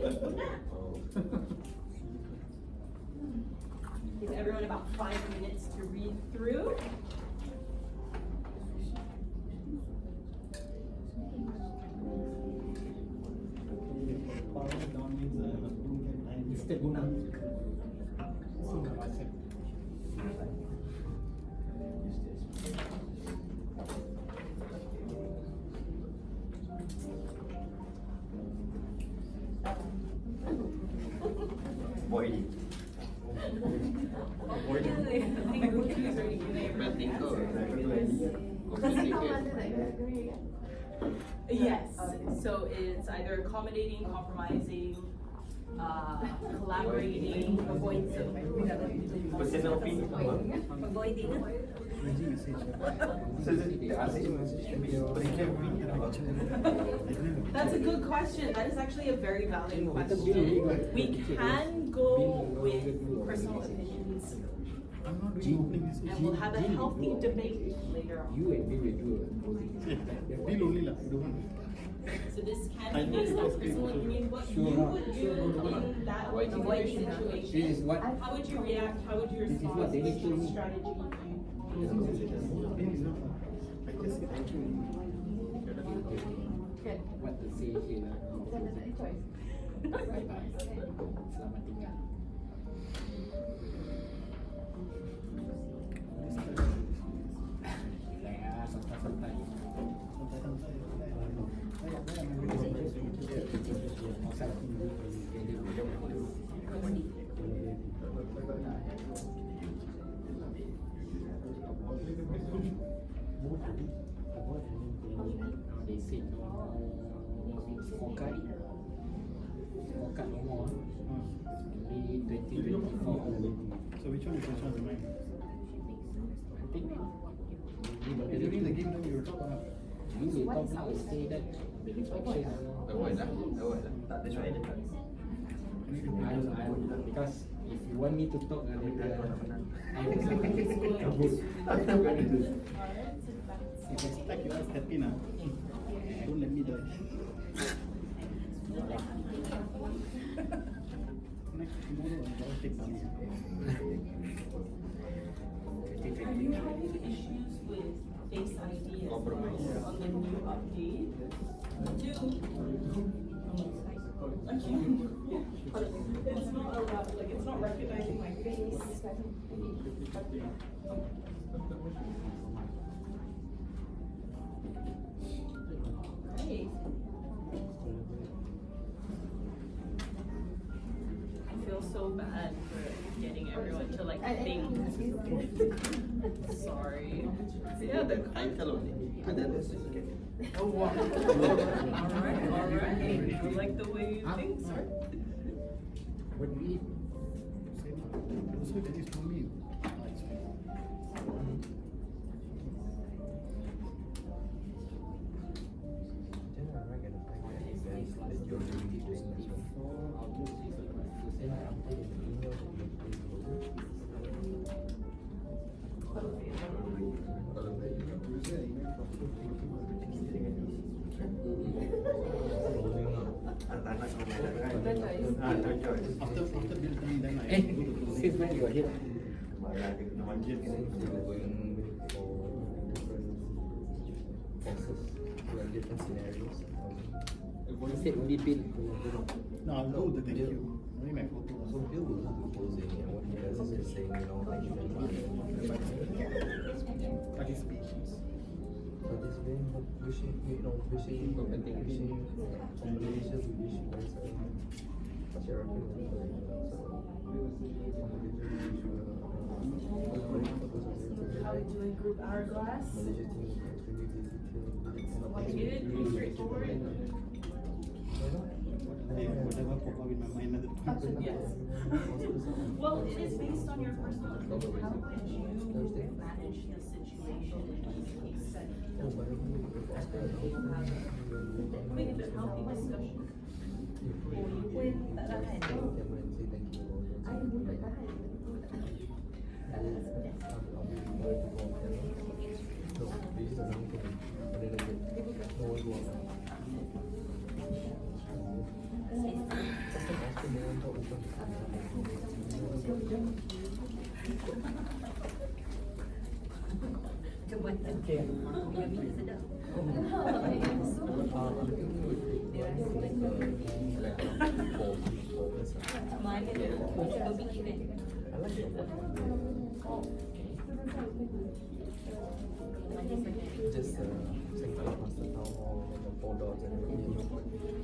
Give everyone about 5 minutes to read through. Mr. Guna. Boy. Yes, so it's either accommodating, compromising, collaborating, avoiding. Personal opinion. That's a good question. That is actually a very valid question. We can go with personal opinions, and we'll have a healthy debate later on. You and me will do So this can be based on personal opinion. What you would do in that particular situation? This is what How would you react? How would you This is respond? what they Which need to- strategy would you use? what to say here. Bye-bye. Selamat tinggal. Ya, santai-santai. They said no scorecard. Scorecard no more. Maybe 2024. So which one is which one remain? I think During the game, then you were talking about. you will talk now and say that the reflection. Tak ada try dia tak. Because if you want me to talk later, I will kabut. If I stack you are happy now. Don't let me die. Next tomorrow I'll take money. Are you having issues with face ID on the new update? It's not allowed, like it's not recognizing my face. Right. I feel so bad for getting everyone to like think. Sorry. Yeah, the Kain kalau ni. Ada sikit. Oh wow. Alright. I like the way you think, sir. What do we eat? Also, that is for me. Tak nak sama kan? No choice. No choice. After build time, then I Eh, since when you are here? Malah ada kena manjil kan? Different scenarios. Instead only build. No, I'll go with the thank you. Only my photo. So Bill was proposing, and what he does is just saying, you know, like you can Are these species? so this way, wishing, you know, wishing combinations, wish was what's your How we doing group hourglass? Good, pretty straightforward. Whatever pop up in my mind at the time. Yes. Well, it is based on your personal opinion. How would you manage the situation in this case study? Make it a healthy discussion. Just saying master town hall and the 4 dots and everything.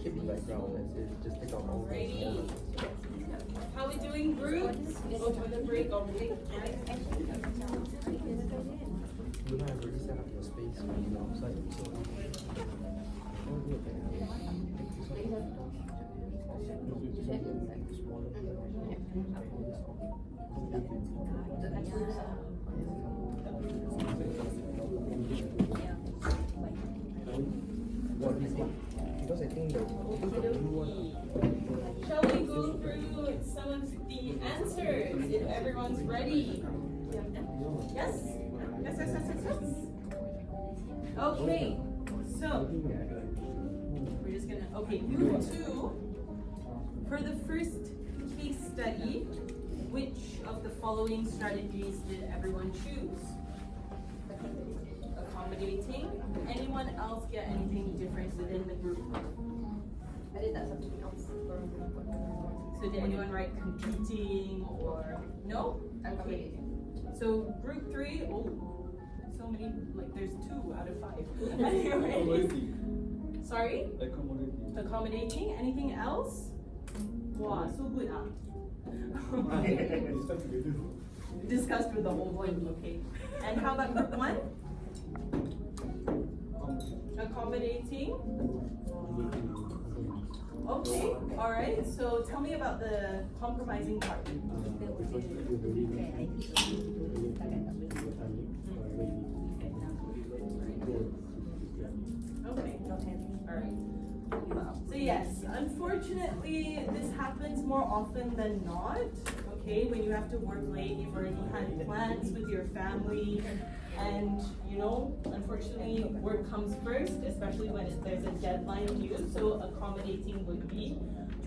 Keep the background as if just take out all the Alrighty. How we doing, groups? Go for the break or break, right? You have already set up your space when you're outside, so what do you think? Because I think the blue one. Shall we go through some of the answers if everyone's ready? Yes? Yes. Okay, so we're just gonna, okay, group 2. For the first case study, which of the following strategies did everyone choose? Accommodating. Anyone else get anything different within the group? I did that something else. So did anyone write competing or no? Okay. So group 3, oh, so many, like there's 2 out of 5. Anyway. Sorry? Accommodating. Anything else? Wow, so good, huh? Discussed with the whole group, okay. And how about group 1? Accommodating. Okay, alright, so tell me about the compromising part. Okay, alright. So yes, unfortunately, this happens more often than not. Okay, when you have to work late, you've already had plans with your family, and you know, unfortunately, work comes first, especially when there's a deadline due. So accommodating would be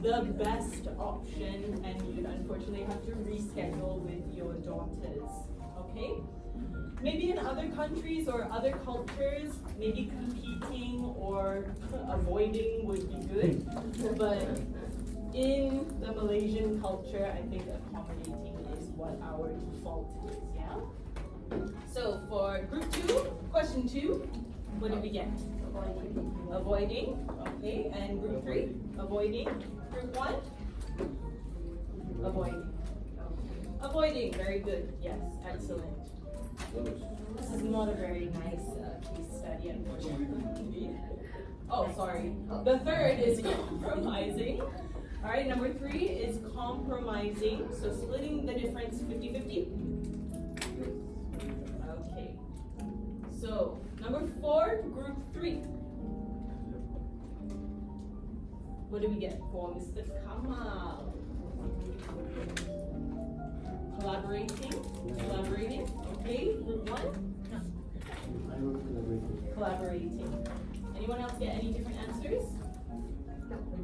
the best option, and you'd unfortunately have to reschedule with your daughters. Okay. Maybe in other countries or other cultures, maybe competing or avoiding would be good. But in the Malaysian culture, I think accommodating is what our default is, yeah? So for group 2, question 2, what did we get? Avoiding, okay. And group 3, avoiding. Group 1? Avoiding. Avoiding, very good, yes, excellent. This is not a very nice case study, unfortunately. Oh, sorry. The third is compromising. All right, number 3 is compromising. So splitting the difference 50-50. Okay. So number 4, group 3. What do we get for Mr. Kamal? Collaborating. Okay, group 1. collaborating? Anyone else get any different answers?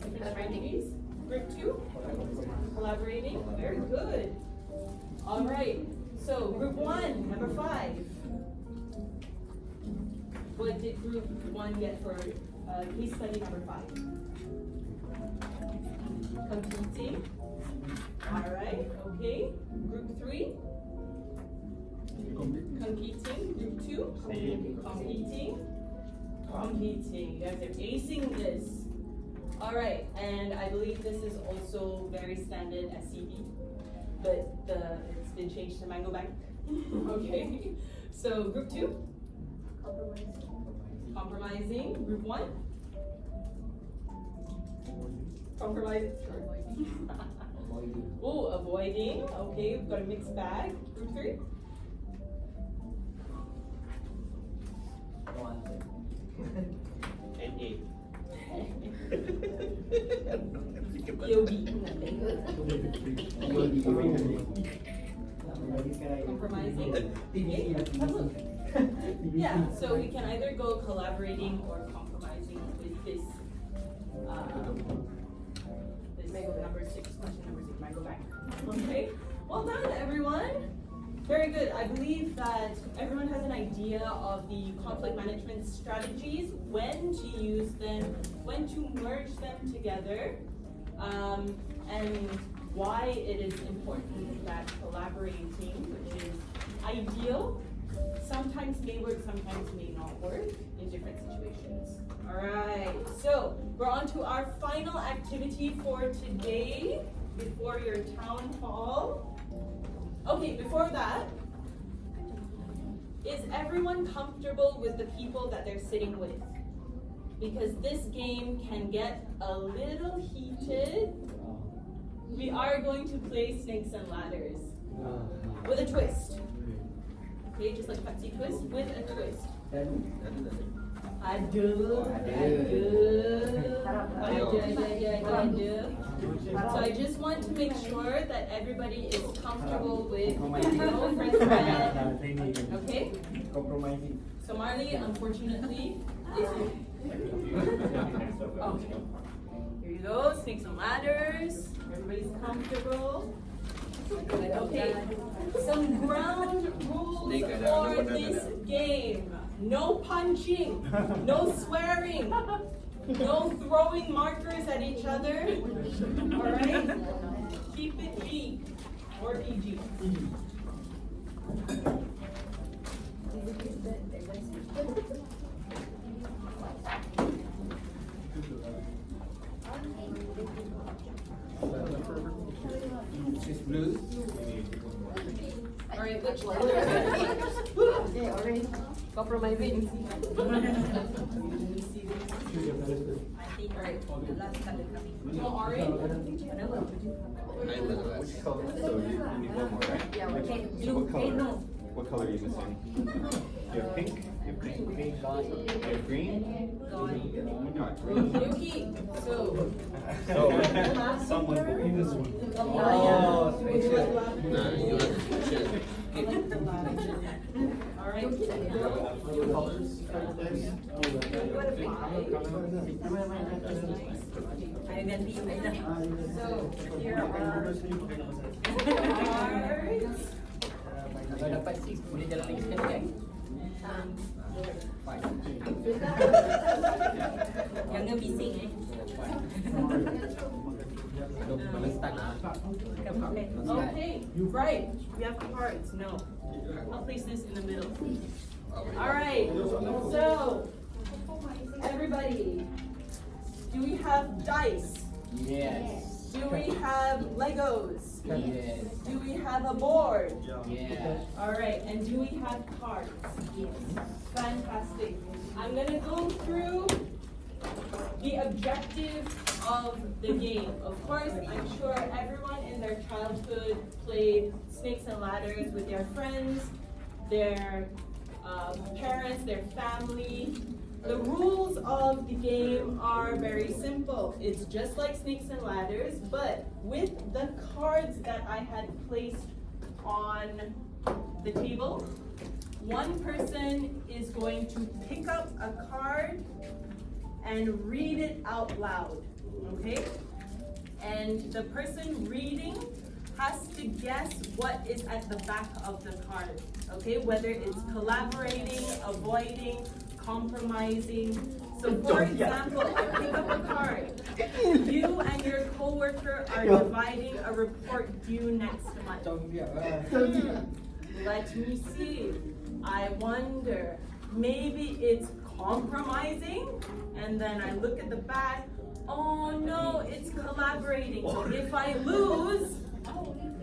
Different strategies? Group 2? Collaborating? Very good. All right. So group 1, number 5. What did group 1 get for case study number 5? Competing. All right. Okay. Group 3. Competing. Group 2. Competing. Competing. You guys are acing this. All right. And I believe this is also very standard SCB, but it's been changed to Mango Bank. Okay. So group 2. Compromising. Group 1. Compromising. Oh, avoiding. Okay, we've got a mixed bag. Group 3. NA. EOD. Compromising. Okay, have a look. Yeah, so we can either go collaborating or compromising with this number 6, question number 6, Mango Bank. Okay, well done everyone. Very good. I believe that everyone has an idea of the conflict management strategies, when to use them, when to merge them together, and why it is important that collaborating, which is ideal, sometimes may work, sometimes may not work in different situations. All right, so we're on to our final activity for today before your town hall. Okay, before that, is everyone comfortable with the people that they're sitting with? Because this game can get a little heated. We are going to play snakes and ladders with a twist. Okay, just like Pepsi twist with a twist. I do. So I just want to make sure that everybody is comfortable with no friends. Okay? Compromising. So Marley, unfortunately, is okay. Here you go, snakes and ladders. Everybody's comfortable. Okay, some ground rules for this game. No punching, no swearing, no throwing markers at each other. All right? Keep it G or PG. It's blue. All right, which letter? Okay, already compromising. All right. You want orange? Which color? So you need one more, right? Yeah, okay. So what color? What color are you missing? You have pink? You have green? You have green? Not green. Yuki, so. So, someone will be this one. All right. So, here are cards. Kalau dapat 6, boleh jalan lagi sekali kan? Jangan bising Belum start lah. Okay, right. We have cards. No. I'll place this in the middle. All right. So, everybody, do we have dice? Yes. Do we have Legos? Yes. Do we have a board? Yes. All right. And do we have cards? Yes. Fantastic. I'm gonna go through the objective of the game. Of course, I'm sure everyone in their childhood played snakes and ladders with their friends, their parents, their family. The rules of the game are very simple. It's just like snakes and ladders, but with the cards that I had placed on the table. One person is going to pick up a card and read it out loud, okay? And the person reading has to guess what is at the back of the card, okay? Whether it's collaborating, avoiding, compromising. So for example, I pick up a card. You and your coworker are dividing a report due next month. Let me see. I wonder, maybe it's compromising, and then I look at the back. Oh no, it's collaborating. So if I lose,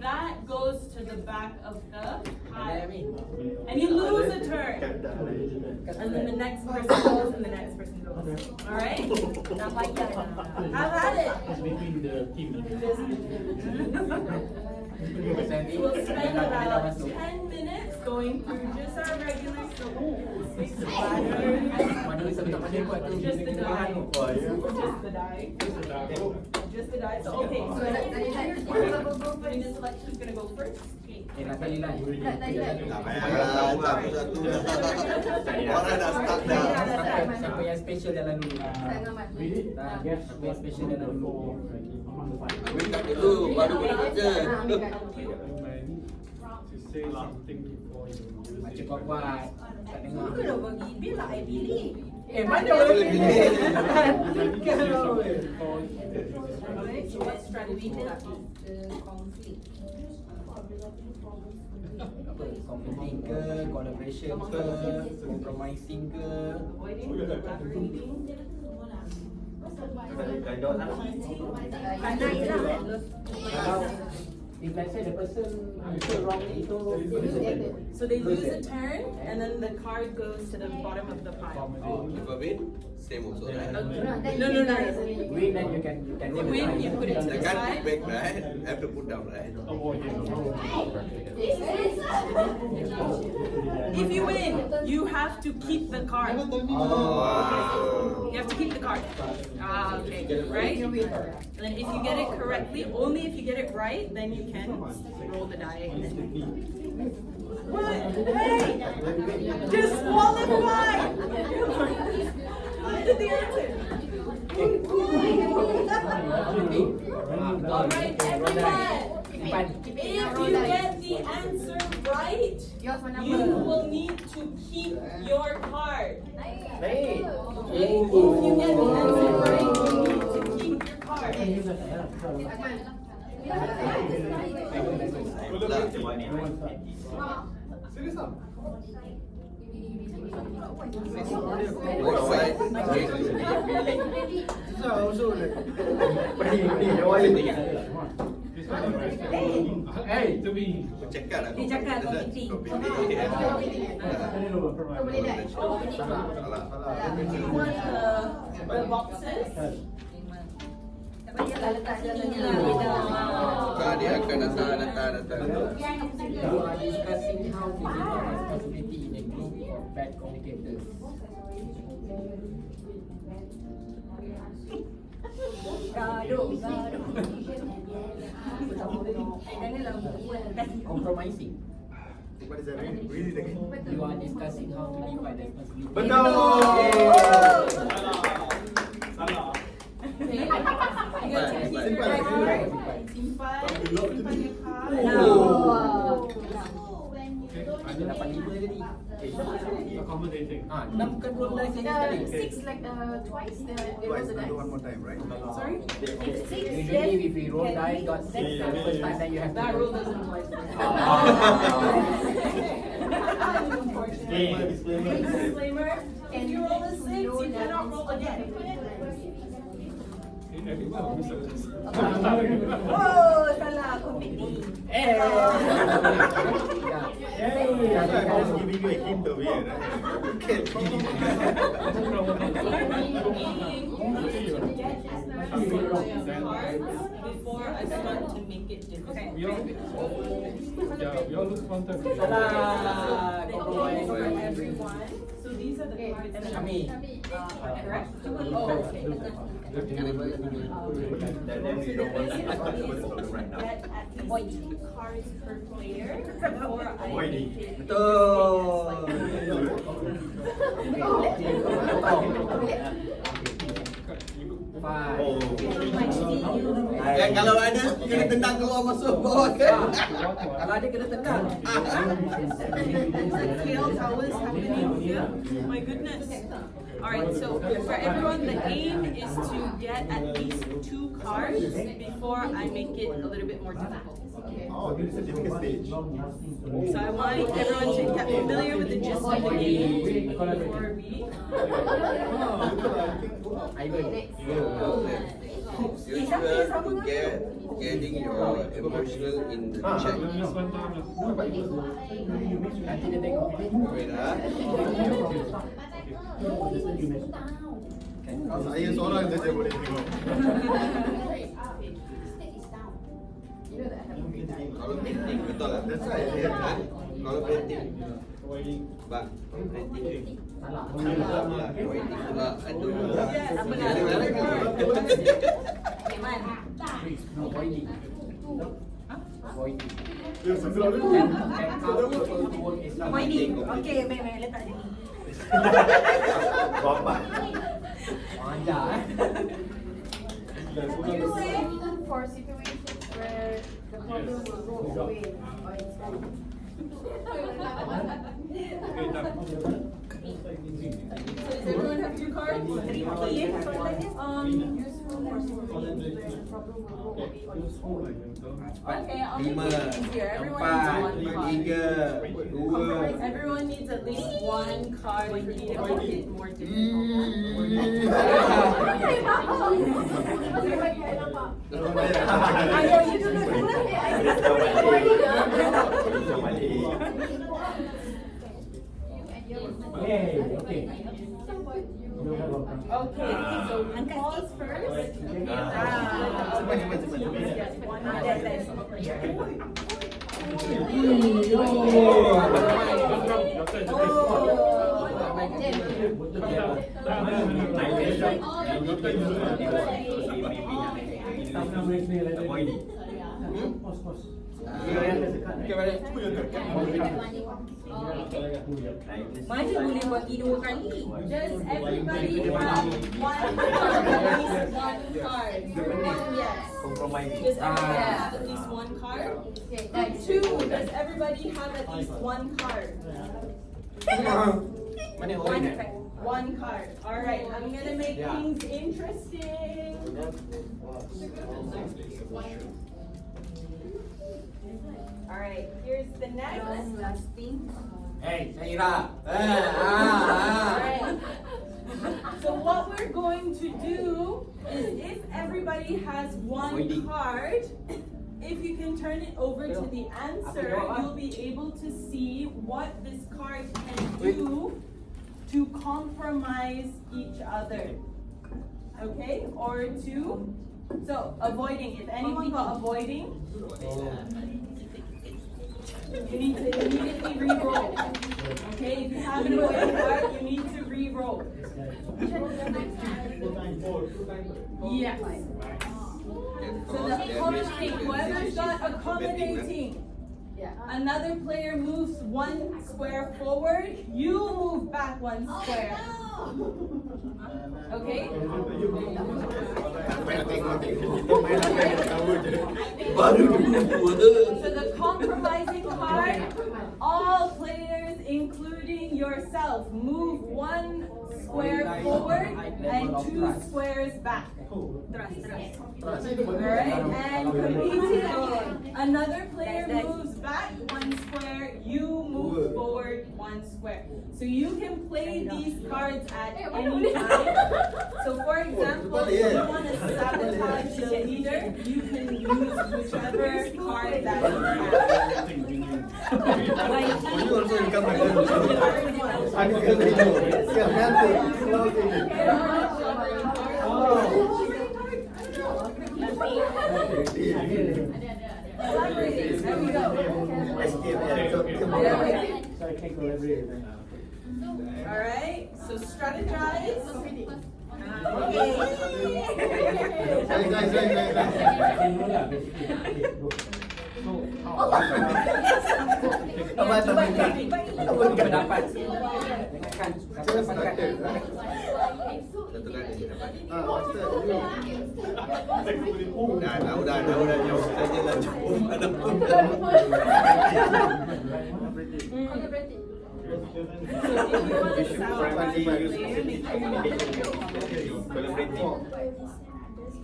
that goes to the back of the pile. And you lose a turn. And then the next person goes and the next person goes. Alright? Not like that. Have at it. It's between the team. We'll spend about 10 minutes going through just our regular six ladders. Just the die. Just the die. So okay, so the selection is gonna go first. Orang dah start dah. Siapa yang special jalan dulu. Siapa yang special jalan dulu. Minta dulu, baru bekerja. Macam kau buat. Tak dengar. Kalau bagi bil lah, I pilih. Mana boleh pilih? Alright, so what strategy will that be? Apa? Competing ke, collaboration ke, compromising ke. Avoiding, collaborating. Pandai je lah. Kalau if let's say the person answer wrongly, itu So they lose a turn, and then the card goes to the bottom of the pile. If I win, same also, right? No. win, then you can The win, you put it to I the can't side. put back, right? I have to put down, right? If you win, you have to keep the card. Oh. You have to keep the card. Ah, okay, right? And then if you get it correctly, only if you get it right, then you can roll the die. What? Hey! Disqualify! Look at the answer. Alright, everyone. If you get the answer right, you will need to keep your card. baik. If you get the answer right, you need to keep your card. Both sides. Hey, to me. Cakap lah. Dia cakap competing. Do you want the boxes? Dia letak sini lah. Dia akan datang. You are discussing how to divide responsibility in a group of bad communicators. Gaduh. Janganlah buat. Compromising. What is that? Read it again. You are discussing how to divide responsibility. Betul. Ada 85 tadi. Accommodating. 6 kan roll dice sekali. Six like twice the Twice, we do one more time, right? Sorry? Usually if we roll dice got 6 the first time, then you have to That rule doesn't apply to me. Disclaimer, if you roll a 6, you cannot roll again. Oh, salah competing. I was giving you a hint over here, right? Before I start to make it difficult. We all lose contact. Salah. For everyone. So these are the cards. Kami. Correct? Oh, okay. Then we don't want to right now. Get at least 2 cards per player before I make it. Five. Oh. Kalau ada kena tendang keluar masuk bawah kan? Kalau ada kena tendang. Chaos always happening here. My goodness. Alright, so for everyone, the aim is to get at least 2 cards before I make it a little bit more difficult. Oh, this is a difficult stage. So I want everyone to get familiar with the gist of the game before we. You should getting your emotional in the check. Nanti dia tengok. Wait ah. Saya seorang saja boleh tengok. Kalau painting betul lah. That's right. Yeah. Kalau painting, bang, painting. Salah. Painting pula. Aduh. Apa nak? No voiding. Voiding. Ya, sebelah dulu. Pointing. Okay, baik, letak sini. Bapak. Ajar For situations where the problem will go away or it's done. So does everyone have 2 cards? Useful for situations where the problem will go away on its own. Okay, I'll make Lima, it easier. Everyone empat, needs 1 card. tiga, dua. Everyone needs at least 1 card for me to make it more difficult. Ayah, you do not do Okay. Okay, so pause first. Okay, balik. Mana boleh buat 2 kali? Does everybody have 1 card? At least 1 card. Yes. Compromising. Does everybody have at least 1 card? 2. Does everybody have at least 1 card? Mana One, 1 card. All right, I'm gonna make things interesting. All right, here's the next. Long lasting. Hey, Saira. All right. So what we're going to do is, if everybody has 1 card, if you can turn it over to the answer, you'll be able to see what this card can do to compromise each other. Okay? Or to, so avoiding. If anyone got avoiding, you need to immediately re-roll. Okay? If you have an avoiding card, you need to re-roll. Yes. So the accommodating, whoever's got accommodating, another player moves 1 square forward, you move back 1 square. Okay? So the compromising card, all players, including yourself, move 1 square forward and 2 squares back. Alright, and competing, another player moves back 1 square, you move forward 1 square. So you can play these cards at any time. So for example, if you want to sabotage the leader, you can use whichever card that you have. You also become my There we go. Alright, so strategize. Apa pendapat? Dengarkan kata pendapat. Satu kali dia dapat. Master, Dah jauh saja lah cukup. Collaborative. If you want to sound like player, make sure you collaborating.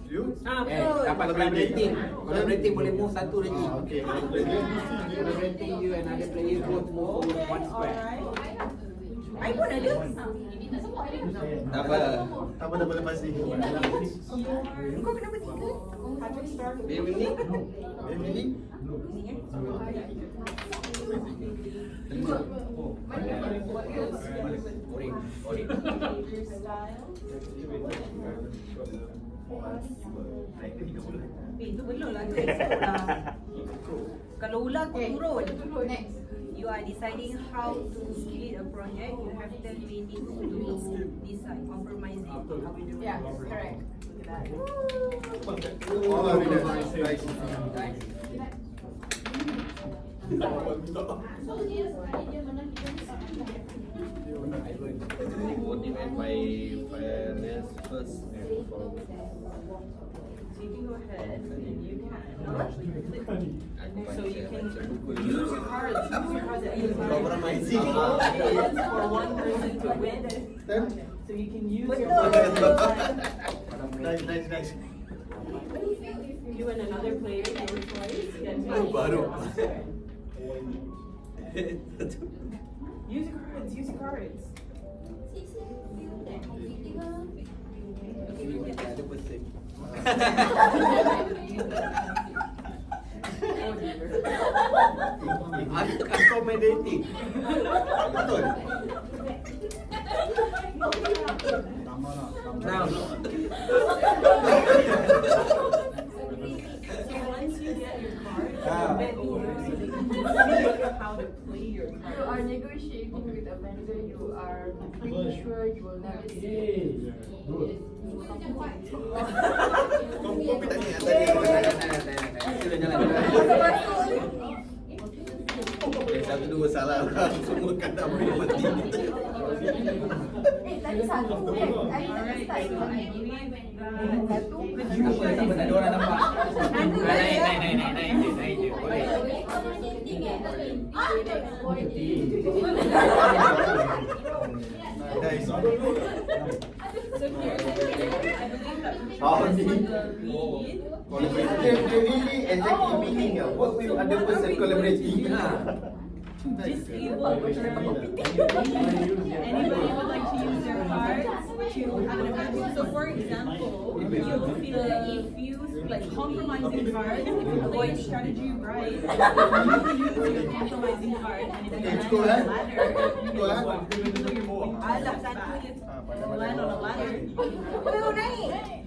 You? Dapat collaborating. Collaborating boleh move satu rating. Okay. Collaborating you and other player both move forward one square. I pun ada. Tak apa. Tak apa, dah boleh pasti. Kau kenapa tiga? Patrick Star. Dia ini. Behavior style. Itu belum lah, tu extra lah. Kalau ular kau turun. Next. You are deciding how to lead a project, you have 10 minutes to decide, compromise it. How we do it. Yeah, correct. Oh, nice. Motivate by fairness first. So you can go ahead and you can. So you can use your cards. Use your cards at any time. Compromising. The goal is for one person to win. So you can use your cards at any time. Nice. You and another player, your choice. Get Baru. Use your cards. Ada person. Accommodating. Betul. Now. So once you get your card, bet me so they can figure out how to play your You card. are negotiating with a vendor. You are making sure you will never see. Kau tak niat tadi. Satu dua salah lah. Semua kata boleh mati. Tadi satu kan? I start satu. Ada orang nampak. Naik je. Boleh. Nice. So here's the thing. I believe that Oh, Patricia ni. is the lead. Dia really exactly meaning work with other person collaborating. Disable anybody would like to use their cards to have an advantage. So for example, if you like compromising card, if you play strategy right, you can use your compromising card and if you Go land ahead. on a ladder, Go ahead. Alah satu je. Land on a ladder. Oh, naik!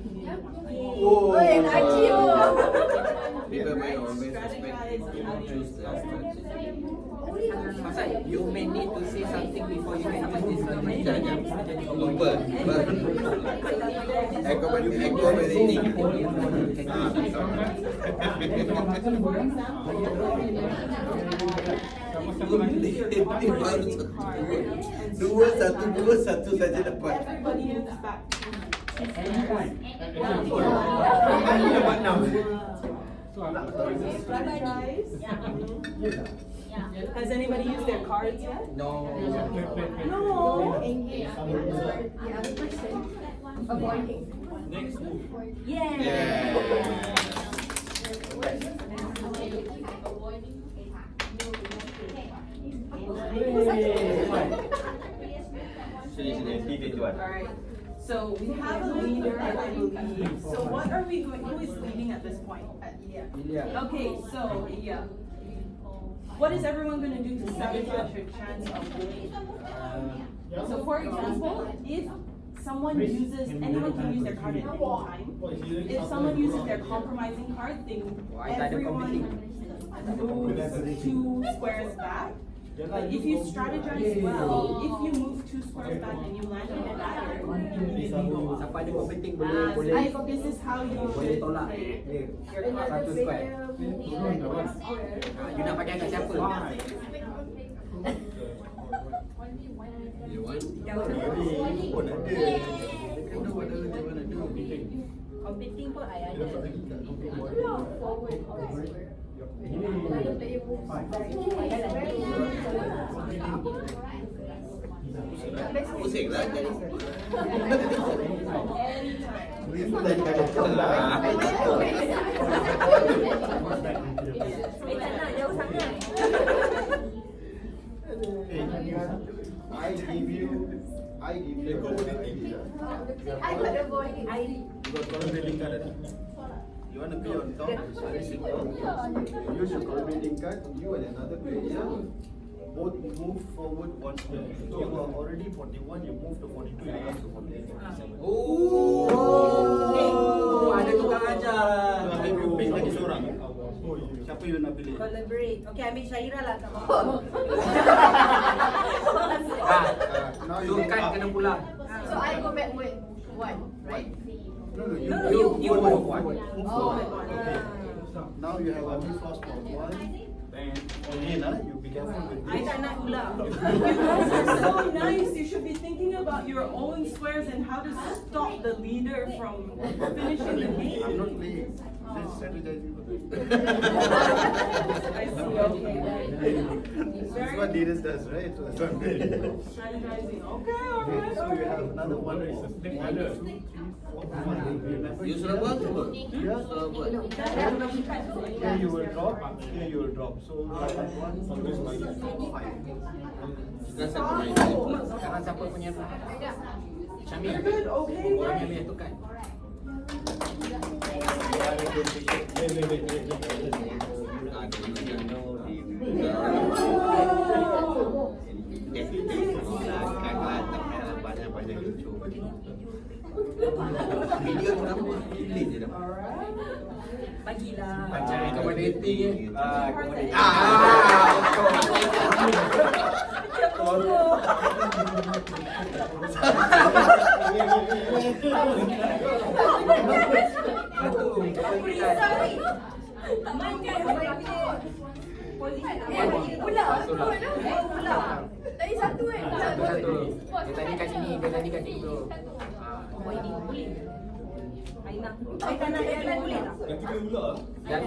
Oh, People may always expect Strategize you on how to to choose use the cards. Pasal you may need to say something before you can use this strategy. Lupa. Accommodating. Dua satu saja dapat. Everybody moves back. dapat 6. Strategize. Has anybody used their cards yet? No. No. Engage the other person. Avoiding. Alright. So we have a leader, I believe. So what are we going? Who is leading at this point? Okay, so yeah. What is everyone going to do to sabotage your chance of winning? So for example, if someone uses, anyone can use their card at any time. If someone uses their compromising card, then everyone moves 2 squares back. Like if you strategize well, if you move 2 squares back and you land on a ladder, Siapa ada competing boleh this is how you boleh should tolak play. satu square. You nak pakai kat siapa? You want? Pun ada. You can do whatever you want to do. Competing pun I ada. Pusing lah jadi. Itu dah dikatakan lah. Tak nak jauh sangat. I give you I got the boy. You got collaborating card. You want to play on top? Very simple. Use your collaborating card. You and another player both move forward one square. You are already 41. You move to 42. You move to 48. Oh, ada tukang ajar. You pick lagi seorang. Siapa you nak pilih? Collaborate. Okay, ambil Syaira lah kat bawah. Now So you kan kena pulang. So I go back with one, right? No, You move move. forward. Move forward. Oh. Okay. Now you have only fast for one. Then again, you be careful with I this. tak nak ulang. You guys are so nice. You should be thinking about your own squares and how to stop the leader from finishing the game. I'm not playing. Just strategizing for that. I see. Okay. That's what Darius does, right? So that's what I'm doing. Strategizing. Okay. Okay, Alright. so you have another one more. 1, 2, 3, 4, 5. Remember, You sudah buat tu? Yeah. Sudah buat. Here you will drop. Here you will drop. So 1, 2, 5. Kita siapa main? Sekarang siapa punya Syamil? Good. Okay. Orang yang punya tukar. Banyak lucu. Video tu nama pilih je dah. Bagilah. Macam accommodating eh. Accommodating. Aku risau ni. Tak mainkan Pula. Tadi satu kan? Satu. Dia tadi kat sini, dia tadi kat situ. Oh ini boleh. I tak nak dia boleh tak?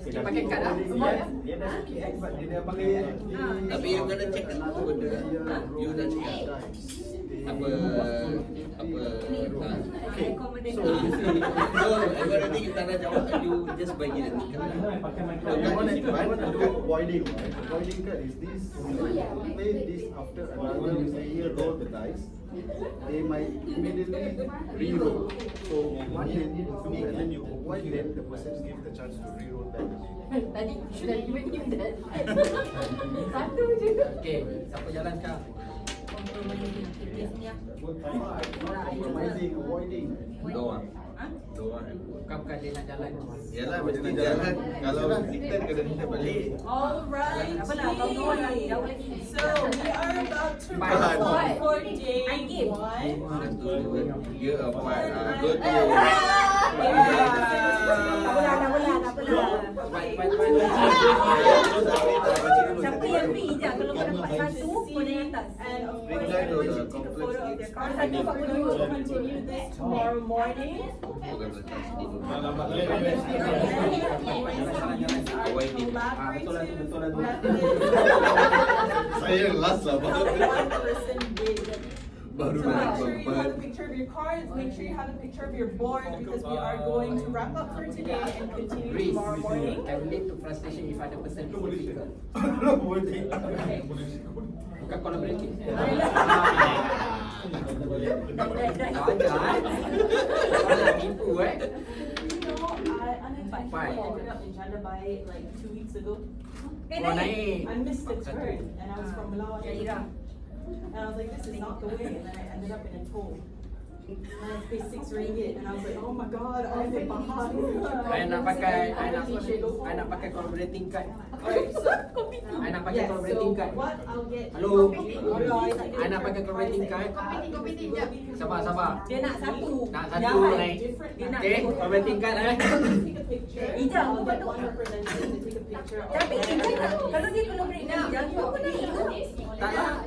Dia pakai kad lah. Dia dah sikit sebab dia dah pakai. Tapi you kena check apa benda. You dah check apa Okay. So everything you tak nak jawab, you just bagi dia. You want to do voiding, right? Voiding card is this. You play this after another player roll the dice. They might immediately re-roll. So one you need to make and then you avoid, then the person gives the chance to re-roll back again. Tadi should have given him that. Satu je. Okay, siapa jalan sekarang? Compromising, avoiding. Doa. Doa. Bukan dia nak jalan. Yalah mesti jalan. Kalau return kena kita balik. Alright. Apa lah, kau kawan lagi, jauh lagi. So we are about to Bye. move for day I give. 1. Satu, dua, tiga, empat. Go to. Tak apalah. Siapa yang free je, kalau kau dapat satu, kau naik atas. And of course, Reply I'm to going the to take a complex photo of their needs. cards. I think we will continue this tomorrow morning. Bukan lepas ni. Saya last lah. One person did. Baru So nak make sure you have a buat. picture of your cards, make sure you have a picture of your board because we are going to wrap up for today and continue Risk. tomorrow morning. I relate to frustration if other person is difficult. Okay. Bukan collaborating. Dah. Kau ajar. Kau nak tipu eh. You know, I unintentionally Fine. ended up in Jalabai like 2 weeks ago. Kau naik. I missed the turn and I was from Malawan. Syaira. And I was like, this is not the way. And then I ended up in a toll. And I paid 6 ringgit. And I was like, oh my god, I'm behind. I nak pakai collaborating card. I nak pakai pakai Yes, so cooperating card. what I'll get. Hello. I nak pakai cooperating card. Sabar. Dia nak satu. Nak satu naik. Okay, cooperating card Take a picture. Ijaz, I'll get buat one representative to take a picture of Tapi their Ijaz, kalau dia collaborate dengan Ijaz, apa nak ikut? Tak lah.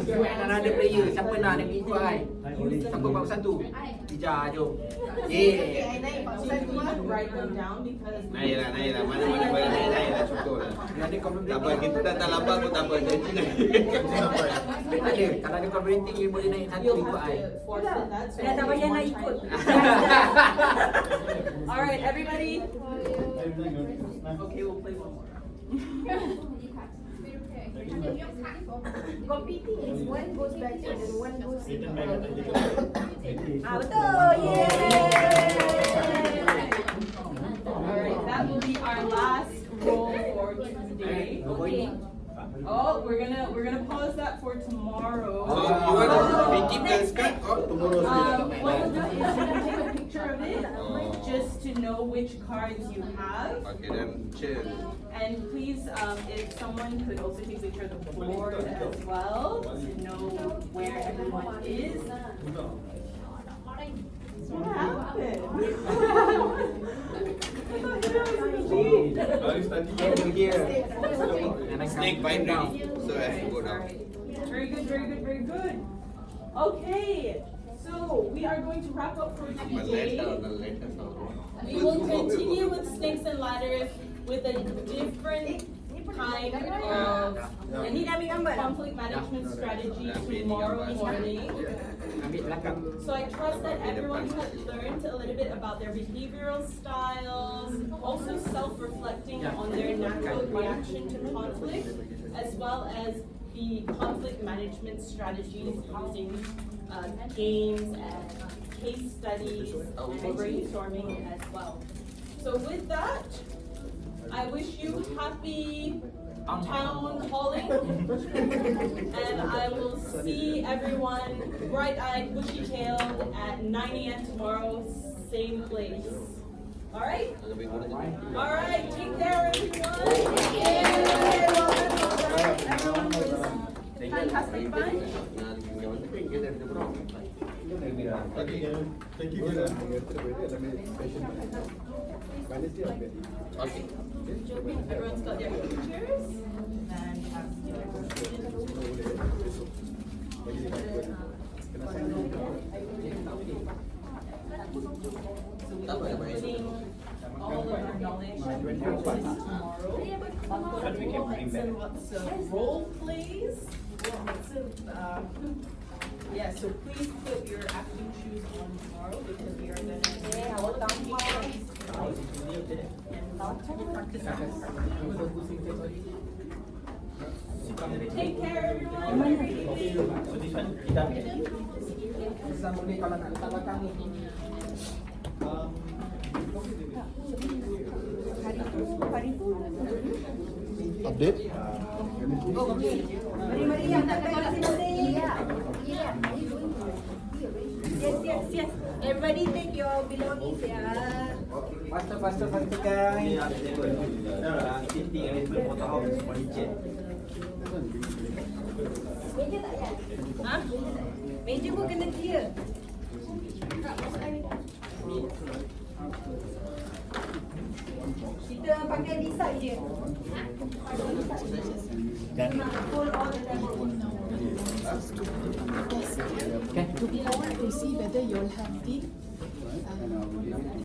You and another player. Siapa nak dia ikut I? Siapa bawa satu? Ija, jom. Yeah. So you can write them down because Naik lah. Mana boleh naik lah. Cukup lah. Ada cooperating. Tak apa, kita tak lambat pun tak apa. Jadi naik. Ada. Kalau ada cooperating, you boleh naik satu you'll ikut have I. to forfeit that. So Dah tak payah nak one ikut. time. All right, everybody. Okay, we'll play one more. Competing is one goes backward and one goes Betul. All right, that will be our last roll for today. Okay. Oh, we're gonna pause that for tomorrow. So you want to keep the skirt or tomorrow's What we'll do is you can take a picture of it just to know which cards you have. Okay, then chill. And please, if someone could also take a picture of the board as well to know where everyone is. What happened? Snake bite down. So I have to go down. Very good, very good, very good. Okay, so we are going to wrap up for today. We will continue with snakes and ladders with a different kind of conflict management strategy tomorrow morning. So I trust that everyone has learned a little bit about their behavioral styles, also self-reflecting on their natural reaction to conflict, as well as the conflict management strategies using games and case studies and brainstorming as well. So with that, I wish you happy town calling, and I will see everyone bright-eyed, bushy-tailed at 9 a.m. tomorrow, same place. All right? All right, take care, everyone. Yay, well done. Everyone was fantastic fun. Thank you. Okay. Everyone's got their pictures. So we'll be putting all of our knowledge into tomorrow. Lots and lots of role plays. Lots of yeah, so please put your acting shoes on tomorrow because we are going to take care, everyone. Have a great evening. So this one, kita Boleh kalau nak letak belakang ni. Update? Mari yang tak ada masing-masing. Yes. Everybody take your belongings ya. Faster guys. ni ada table. Sitting arrangement for the house furniture. Meja tak ya? Ha? Meja pun kena clear. Kita pakai design je. Dan Pull all the tables. okay. To see whether you'll have the